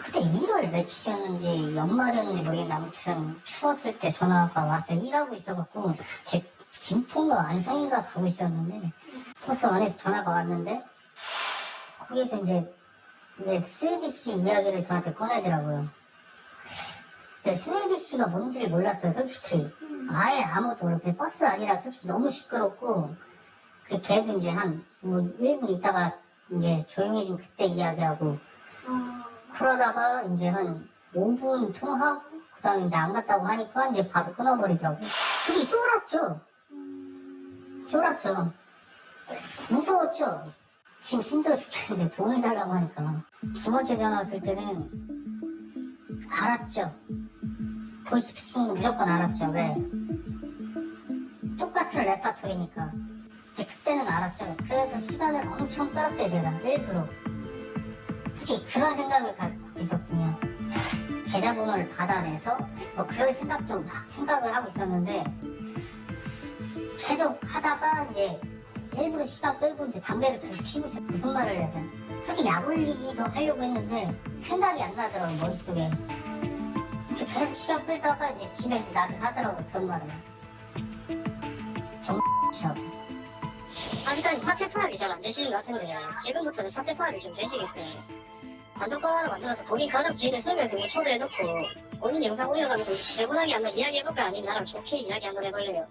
그때 1월 며칠이었는지 연말이었는지 모르겠는데 아무튼 추웠을 때 전화가 왔어요. 일하고 있어갖고 제 김포인가 안성인가 가고 있었는데 버스 안에서 전화가 왔는데 거기서 이제 스위디시 이야기를 저한테 꺼내더라고요. 근데 스웨디시가 뭔지를 몰랐어요, 솔직히. 아예 아무것도 모르고 버스 아니라 솔직히 너무 시끄럽고 그 걔도 이제 한 뭐 1분 있다가 이제 조용해지면 그때 이야기하고 그러다가 이제 한 5분 통화하고 그다음에 이제 안 갔다고 하니까 이제 바로 끊어버리더라고요. 솔직히 쫄았죠. 무서웠죠. 지금 힘들어 죽겠는데 돈을 달라고 하니까. 두 번째 전화 왔을 때는 알았죠. 보이스피싱 무조건 알았죠. 왜? 똑같은 레파토리니까. 이제 그때는 알았죠. 그래서 시간을 엄청 끌었어요, 제가. 일부러. 솔직히 그런 생각을 갖고 있었군요. 계좌번호를 받아내서 뭐 그럴 생각도 막 생각을 하고 있었는데 계속 하다가 이제 일부러 시간 끌고 이제 담배를 계속 피고 있어요. 무슨 말을 해야 되나. 솔직히 약 올리기도 하려고 했는데 생각이 안 나더라고요, 머릿속에. 이렇게 계속 시간 끌다가 이제 집에 이제 나들 하더라고요, 그런 말을. 정치하고. 아직까지 사퇴 파악이 잘 안 되시는 것 같은데 지금부터는 사퇴 파악이 좀 되시겠어요? 단독방 하나 만들어서 본인 가족 지인을 설명 등을 초대해놓고 본인 영상 올려가면서 지저분하게 한번 이야기해볼까? 아니면 나랑 좋게 이야기 한번 해볼래요?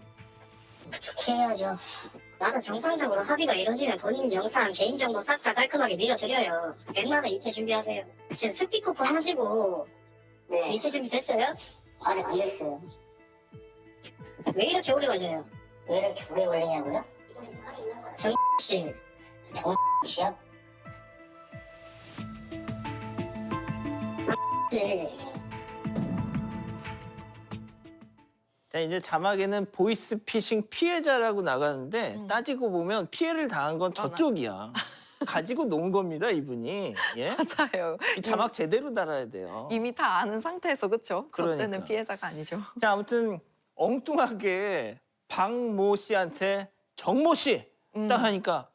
좋게 해야죠. 나는 정상적으로 합의가 이루어지면 본인 영상, 개인정보 싹 다 깔끔하게 밀어드려요. 100만 원 이체 준비하세요. 지금 스피커폰 하시고 네. 이체 준비 됐어요? 아직 안 됐어요. 왜 이렇게 오래 걸려요? 왜 이렇게 오래 걸리냐고요? 정씨. 정씨요? 자, 이제 자막에는 보이스피싱 피해자라고 나가는데 따지고 보면 피해를 당한 건 저쪽이야. 가지고 논 겁니다, 이분이. 예? 맞아요. 이 자막 제대로 달아야 돼요. 이미 다 아는 상태에서 그렇죠. 저 때는 그러니까. 피해자가 아니죠. 자, 아무튼 엉뚱하게 박모 씨한테 정모 씨 딱 하니까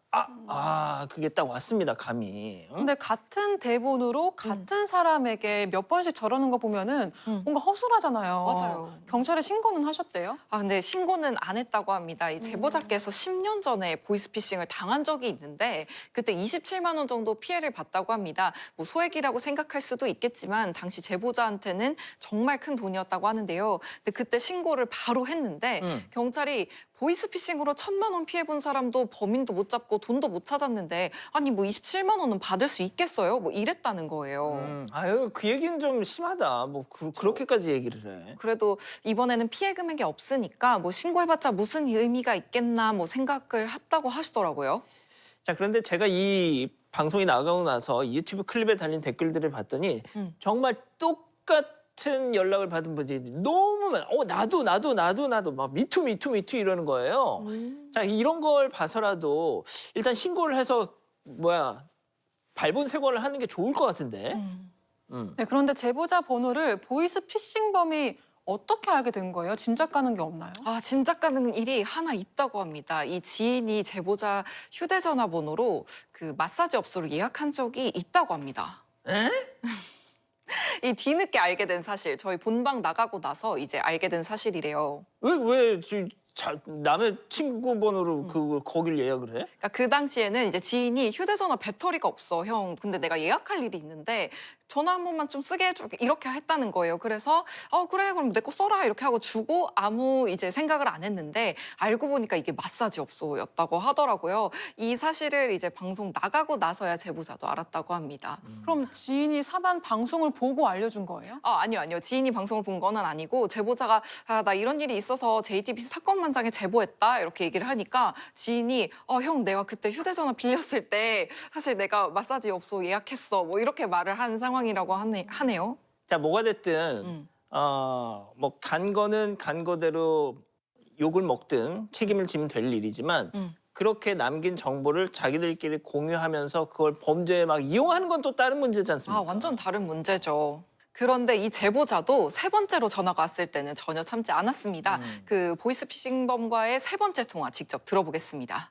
그게 딱 왔습니다, 감이. 응? 근데 같은 대본으로 같은 사람에게 몇 번씩 저러는 거 보면은 뭔가 허술하잖아요. 맞아요. 경찰에 신고는 하셨대요? 근데 신고는 안 했다고 합니다. 이 제보자께서 10년 전에 보이스피싱을 당한 적이 있는데 그때 27만 원 정도 피해를 봤다고 합니다. 뭐 소액이라고 생각할 수도 있겠지만 당시 제보자한테는 정말 큰 돈이었다고 하는데요. 근데 그때 신고를 바로 했는데 경찰이 보이스피싱으로 1,000만 원 피해본 사람도 범인도 못 잡고 돈도 못 찾았는데 아니 뭐 27만 원은 받을 수 있겠어요? 뭐 이랬다는 거예요. 아유, 그 얘기는 좀 심하다. 뭐 그렇게까지 얘기를 해. 그래도 이번에는 피해 금액이 없으니까 뭐 신고해봤자 무슨 의미가 있겠나 뭐 생각을 했다고 하시더라고요. 자, 그런데 제가 이 방송이 나가고 나서 유튜브 클립에 달린 댓글들을 봤더니 정말 똑같은 연락을 받은 분들이 너무 많아. 나도 막 미투 이러는 거예요. 자, 이런 걸 봐서라도 일단 신고를 해서 발본색원을 하는 게 좋을 것 같은데. 네, 그런데 제보자 번호를 보이스피싱범이 어떻게 알게 된 거예요? 짐작 가는 게 없나요? 짐작 가는 일이 하나 있다고 합니다. 이 지인이 제보자 휴대전화 번호로 그 마사지 업소를 예약한 적이 있다고 합니다. 에? 이 뒤늦게 알게 된 사실, 저희 본방 나가고 나서 이제 알게 된 사실이래요. 왜 남의 친구 번호로 거길 예약을 해? 그러니까 그 당시에는 이제 지인이 휴대전화 배터리가 없어, 형. 근데 내가 예약할 일이 있는데 전화 한 번만 좀 쓰게 해줘. 이렇게 했다는 거예요. 그래서 그래, 그럼 내 거 써라 이렇게 하고 주고 아무 이제 생각을 안 했는데 알고 보니까 이게 마사지 업소였다고 하더라고요. 이 사실을 이제 방송 나가고 나서야 제보자도 알았다고 합니다. 그럼 지인이 사반 방송을 보고 알려준 거예요? 아니요. 지인이 방송을 본 건 아니고 제보자가 나 이런 일이 있어서 JTBC 사건만장에 제보했다 이렇게 얘기를 하니까 지인이 형 내가 그때 휴대전화 빌렸을 때 사실 내가 마사지 업소 예약했어 뭐 이렇게 말을 한 상황이라고 하네요. 자, 뭐가 됐든 간 거는 간 거대로 욕을 먹든 책임을 지면 될 일이지만 그렇게 남긴 정보를 자기들끼리 공유하면서 그걸 범죄에 막 이용하는 건 또 다른 문제지 않습니까? 완전 다른 문제죠. 그런데 이 제보자도 세 번째로 전화가 왔을 때는 전혀 참지 않았습니다. 그 보이스피싱범과의 세 번째 통화 직접 들어보겠습니다.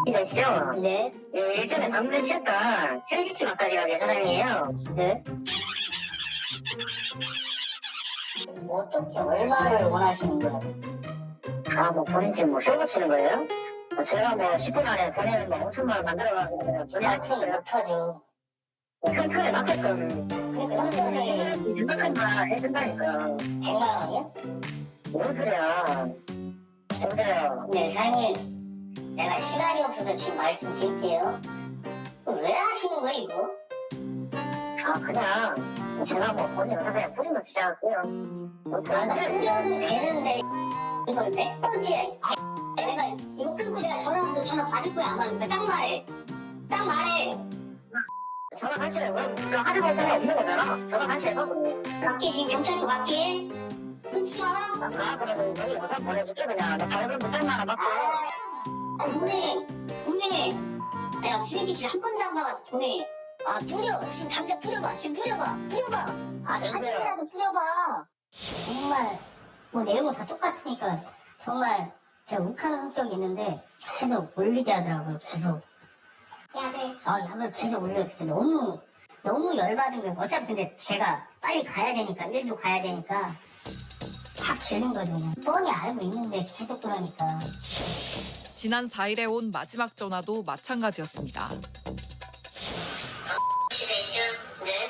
이랬죠? 네. 예전에 방문했던 셀리치 마사지가게 사장이에요. 네. 어떻게 얼마를 원하시는 거예요? 뭐 본인 지금 쏘고 치는 거예요? 제가 10분 안에 보내는 5천만 원 만들어가지고 보내야 큰 못하죠. 큰 틀에 맞게끔. 그러니까 100만 해준다니까. 100만 원이요? 뭔 소리야. 여보세요. 네, 사장님. 내가 시간이 없어서 지금 말씀드릴게요. 왜 하시는 거예요, 이거? 그냥 제가 뭐 본인 그냥 뿌리면 시작할게요. 뿌려도 되는데 이걸 몇 번째야, 내가 이거 끊고 내가 전화 받을 거야, 안 받을 거야? 딱 말해. 딱 말해. 전화하시라고? 그럼 하려고 할 생각 없는 거잖아. 전화하시라고. 갈게, 지금 경찰서 갈게. 끊지 마. 그러면 여기 영상 보내줄게, 그냥. 너 발급 못할 만한 받고. 보내. 내가 수혜기 한 건도 안 박아서 보내. 뿌려. 지금 당장 뿌려봐. 뿌려봐. 사진이라도 뿌려봐. 정말, 뭐 내용은 다 똑같으니까, 정말, 제가 욱하는 성격이 있는데, 계속 올리게 하더라고요, 계속. 약을 계속 올려서 너무 열받은 거예요. 어차피 근데 제가 빨리 가야 되니까, 일도 가야 되니까, 팍 지는 거죠, 그냥. 뻔히 알고 있는데 계속 그러니까. 지난 4일에 온 마지막 전화도 마찬가지였습니다. 시대시죠? 네.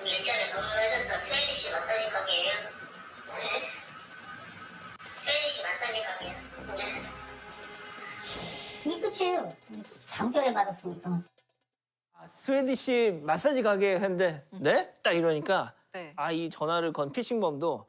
예전에 방문하셨던 스웨디 씨 마사지 가게예요? 네. 스웨디 씨 마사지 가게요? 네. 이게 끝이에요. 잠결에 받았으니까. 스웨디시 마사지 가게 했는데 네? 딱 이러니까 네. 이 전화를 건 피싱범도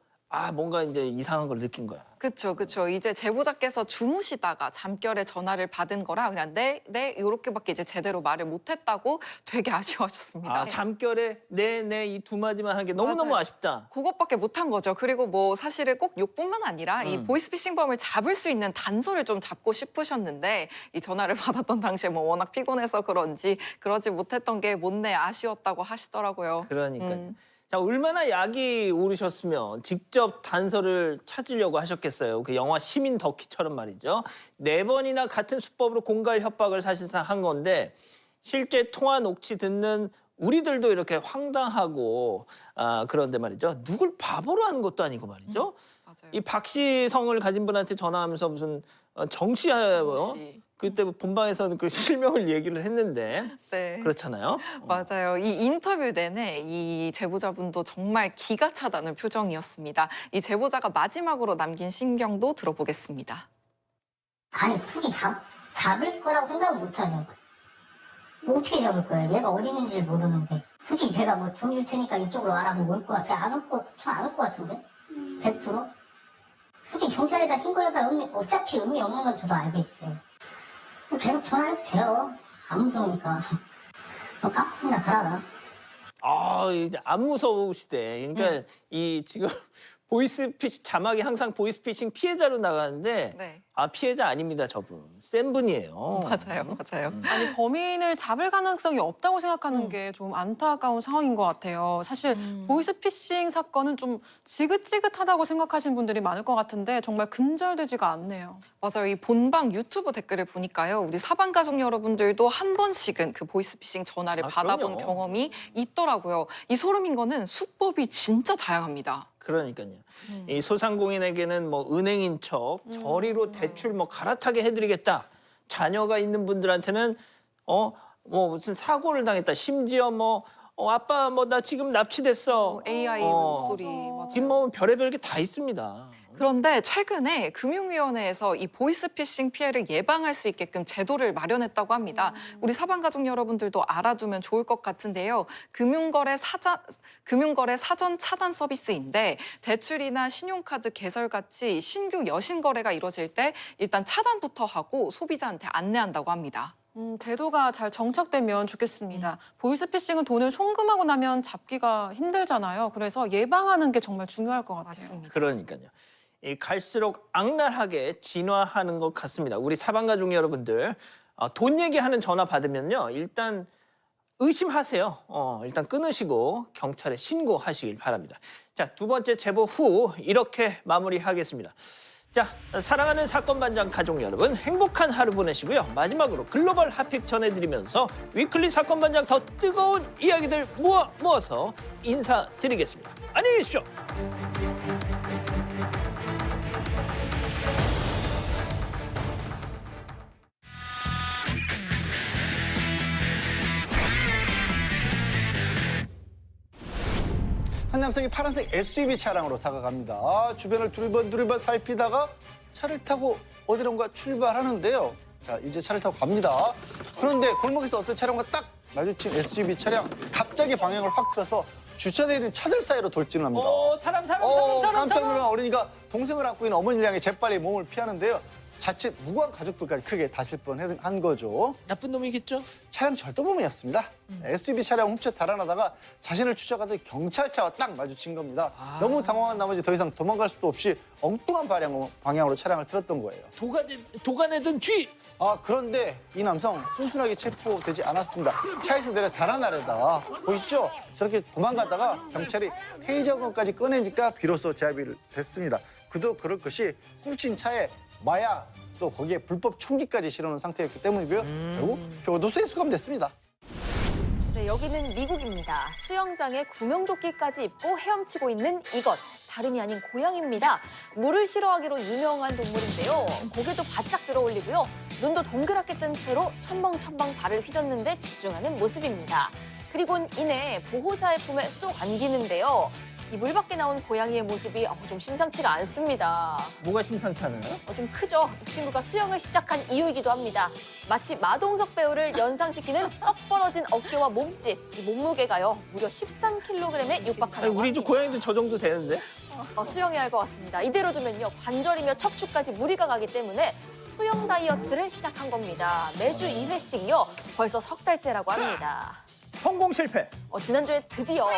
뭔가 이제 이상한 걸 느낀 거야. 그렇죠. 이제 제보자께서 주무시다가 잠결에 전화를 받은 거라 그냥 네 이렇게밖에 이제 제대로 말을 못했다고 되게 아쉬워하셨습니다. 잠결에 네 이 두 마디만 한 게 너무너무 맞아요. 아쉽다. 그것밖에 못한 거죠. 그리고 뭐 사실은 꼭 욕뿐만 아니라 이 보이스피싱범을 잡을 수 있는 단서를 좀 잡고 싶으셨는데 이 전화를 받았던 당시에 뭐 워낙 피곤해서 그런지 그러지 못했던 게 못내 아쉬웠다고 하시더라고요. 그러니까요. 자, 얼마나 약이 오르셨으면 직접 단서를 찾으려고 하셨겠어요. 그 영화 시민 덕희처럼 말이죠. 4번이나 같은 수법으로 공갈 협박을 사실상 한 건데 실제 통화 녹취 듣는 우리들도 이렇게 황당하고 그런데 말이죠. 누굴 바보로 하는 것도 아니고 말이죠. 맞아요. 이 박씨성을 가진 분한테 전화하면서 무슨 정씨하고 그때 본방에서는 그 실명을 얘기를 했는데 네. 그렇잖아요. 맞아요. 이 인터뷰 내내 이 제보자분도 정말 기가 차다는 표정이었습니다. 이 제보자가 마지막으로 남긴 신경도 들어보겠습니다. 아니, 솔직히 잡을 거라고 생각은 못하죠. 뭐 어떻게 잡을 거예요? 얘가 어디 있는지 모르는데. 솔직히 제가 뭐 돈 줄 테니까 이쪽으로 알아보고 올 것 같아요. 안 올 것 같은데? 100%? 솔직히 경찰에다 신고해봐야 어차피 의미 없는 건 저도 알고 있어요. 계속 전화해도 돼요. 안 무서우니까. 깜빡이나 가라. 이제 안 무서우시대. 그러니까 이 지금 보이스피싱 자막이 항상 보이스피싱 피해자로 나가는데 네. 피해자 아닙니다, 저분. 센 분이에요. 맞아요. 아니 범인을 잡을 가능성이 없다고 생각하는 게 좀 안타까운 상황인 것 같아요. 사실 보이스피싱 사건은 좀 지긋지긋하다고 생각하시는 분들이 많을 것 같은데 정말 근절되지가 않네요. 맞아요. 이 본방 유튜브 댓글을 보니까요. 우리 사방 가족 여러분들도 한 번씩은 그 보이스피싱 전화를 받아본 그럼요. 경험이 있더라고요. 이 소름인 거는 수법이 진짜 다양합니다. 그러니까요. 이 소상공인에게는 뭐 은행인 척 저리로 대출 뭐 갈아타게 해드리겠다. 자녀가 있는 분들한테는 뭐 무슨 사고를 당했다. 심지어 아빠 나 지금 납치됐어. AI 목소리. 맞아요. 지금 뭐 별의별 게 다 있습니다. 그런데 최근에 금융위원회에서 이 보이스피싱 피해를 예방할 수 있게끔 제도를 마련했다고 합니다. 우리 사방가족 여러분들도 알아두면 좋을 것 같은데요. 금융거래 사전 차단 서비스인데 대출이나 신용카드 개설 같이 신규 여신 거래가 이루어질 때 일단 차단부터 하고 소비자한테 안내한다고 합니다. 제도가 잘 정착되면 좋겠습니다. 보이스피싱은 돈을 송금하고 나면 잡기가 힘들잖아요. 그래서 예방하는 게 정말 중요할 것 같아요. 맞습니다. 그러니까요. 갈수록 악랄하게 진화하는 것 같습니다. 우리 사방가족 여러분들 돈 얘기하는 전화 받으면요. 일단 의심하세요. 일단 끊으시고 경찰에 신고하시길 바랍니다. 자, 두 번째 제보 후 이렇게 마무리하겠습니다. 자, 사랑하는 사건반장 가족 여러분 행복한 하루 보내시고요. 마지막으로 글로벌 핫픽 전해드리면서 위클리 사건반장 더 뜨거운 이야기들 모아서 인사드리겠습니다. 안녕히 계십시오. 한 남성이 파란색 SUV 차량으로 다가갑니다. 주변을 두리번 살피다가 차를 타고 어디론가 출발하는데요. 자, 이제 차를 타고 갑니다. 그런데 골목에서 어떤 차량과 딱 마주친 SUV 차량, 갑자기 방향을 확 틀어서 주차되어 있는 차들 사이로 돌진을 합니다. 사람. 깜짝 놀란 어린이가 동생을 안고 있는 어머니를 향해 재빨리 몸을 피하는데요. 자칫 무고한 가족들까지 크게 다칠 뻔한 거죠. 나쁜 놈이겠죠? 차량 절도범이었습니다. SUV 차량 훔쳐 달아나다가 자신을 추적하던 경찰차와 딱 마주친 겁니다. 너무 당황한 나머지 더 이상 도망갈 수도 없이 엉뚱한 방향으로 차량을 틀었던 거예요. 도가내던 쥐! 그런데 이 남성 순순하게 체포되지 않았습니다. 차에서 내려 달아나려다가 보이죠? 저렇게 도망가다가 경찰이 테이저건까지 꺼내니까 비로소 제압이 됐습니다. 그도 그럴 것이 훔친 차에 마약, 또 거기에 불법 총기까지 실어놓은 상태였기 때문이고요. 결국 교도소에 수감됐습니다. 네, 여기는 미국입니다. 수영장에 구명조끼까지 입고 헤엄치고 있는 이것. 다름이 아닌 고양이입니다. 물을 싫어하기로 유명한 동물인데요. 고개도 바짝 들어 올리고요. 눈도 동그랗게 뜬 채로 첨벙첨벙 발을 휘젓는데 집중하는 모습입니다. 그리곤 이내 보호자의 품에 쏙 안기는데요. 이 물 밖에 나온 고양이의 모습이 좀 심상치가 않습니다. 뭐가 심상치 않아요? 좀 크죠? 이 친구가 수영을 시작한 이유이기도 합니다. 마치 마동석 배우를 연상시키는 떡 벌어진 어깨와 몸집, 이 몸무게가요. 무려 13kg에 육박하는 우리 집 고양이도 저 정도 되는데? 수영해야 할 것 같습니다. 이대로 두면요. 관절이며 척추까지 무리가 가기 때문에 수영 다이어트를 시작한 겁니다. 매주 2회씩요. 벌써 석 달째라고 합니다. 성공 실패. 지난주에 드디어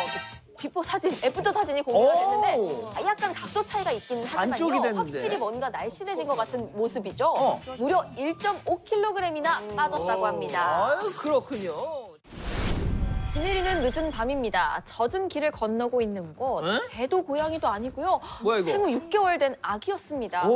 비포 사진, 애프터 사진이 공개가 됐는데 약간 각도 차이가 있기는 하지만요. 확실히 뭔가 날씬해진 것 같은 모습이죠. 무려 1.5kg이나 빠졌다고 합니다. 아유, 그렇군요. 비 내리는 늦은 밤입니다. 젖은 길을 건너고 있는 곳. 배도 고양이도 아니고요. 뭐야, 이거? 생후 6개월 된 아기였습니다.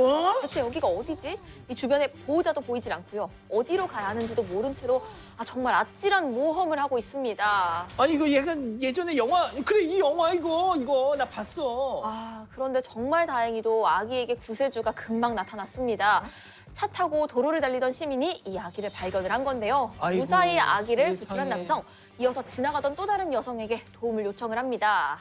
대체 여기가 어디지? 이 주변에 보호자도 보이질 않고요. 어디로 가야 하는지도 모른 채로 정말 아찔한 모험을 하고 있습니다. 아니 이거 예전에 영화 이 영화 이거 나 봤어. 그런데 정말 다행히도 아기에게 구세주가 금방 나타났습니다. 차 타고 도로를 달리던 시민이 이 아기를 발견을 한 건데요. 아이고, 무사히 아기를 세상에. 구출한 남성, 이어서 지나가던 또 다른 여성에게 도움을 요청을 합니다.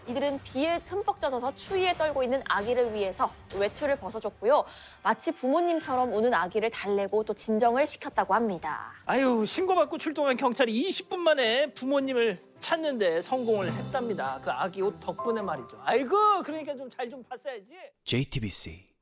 이들은 비에 흠뻑 젖어서 추위에 떨고 있는 아기를 위해서 외투를 벗어줬고요. 마치 부모님처럼 우는 아기를 달래고 또 진정을 시켰다고 합니다. 아유, 신고받고 출동한 경찰이 20분 만에 부모님을 찾는데 성공을 했답니다. 그 아기 옷 덕분에 말이죠. 아이고, 그러니까 좀 잘 좀 봤어야지. JTBC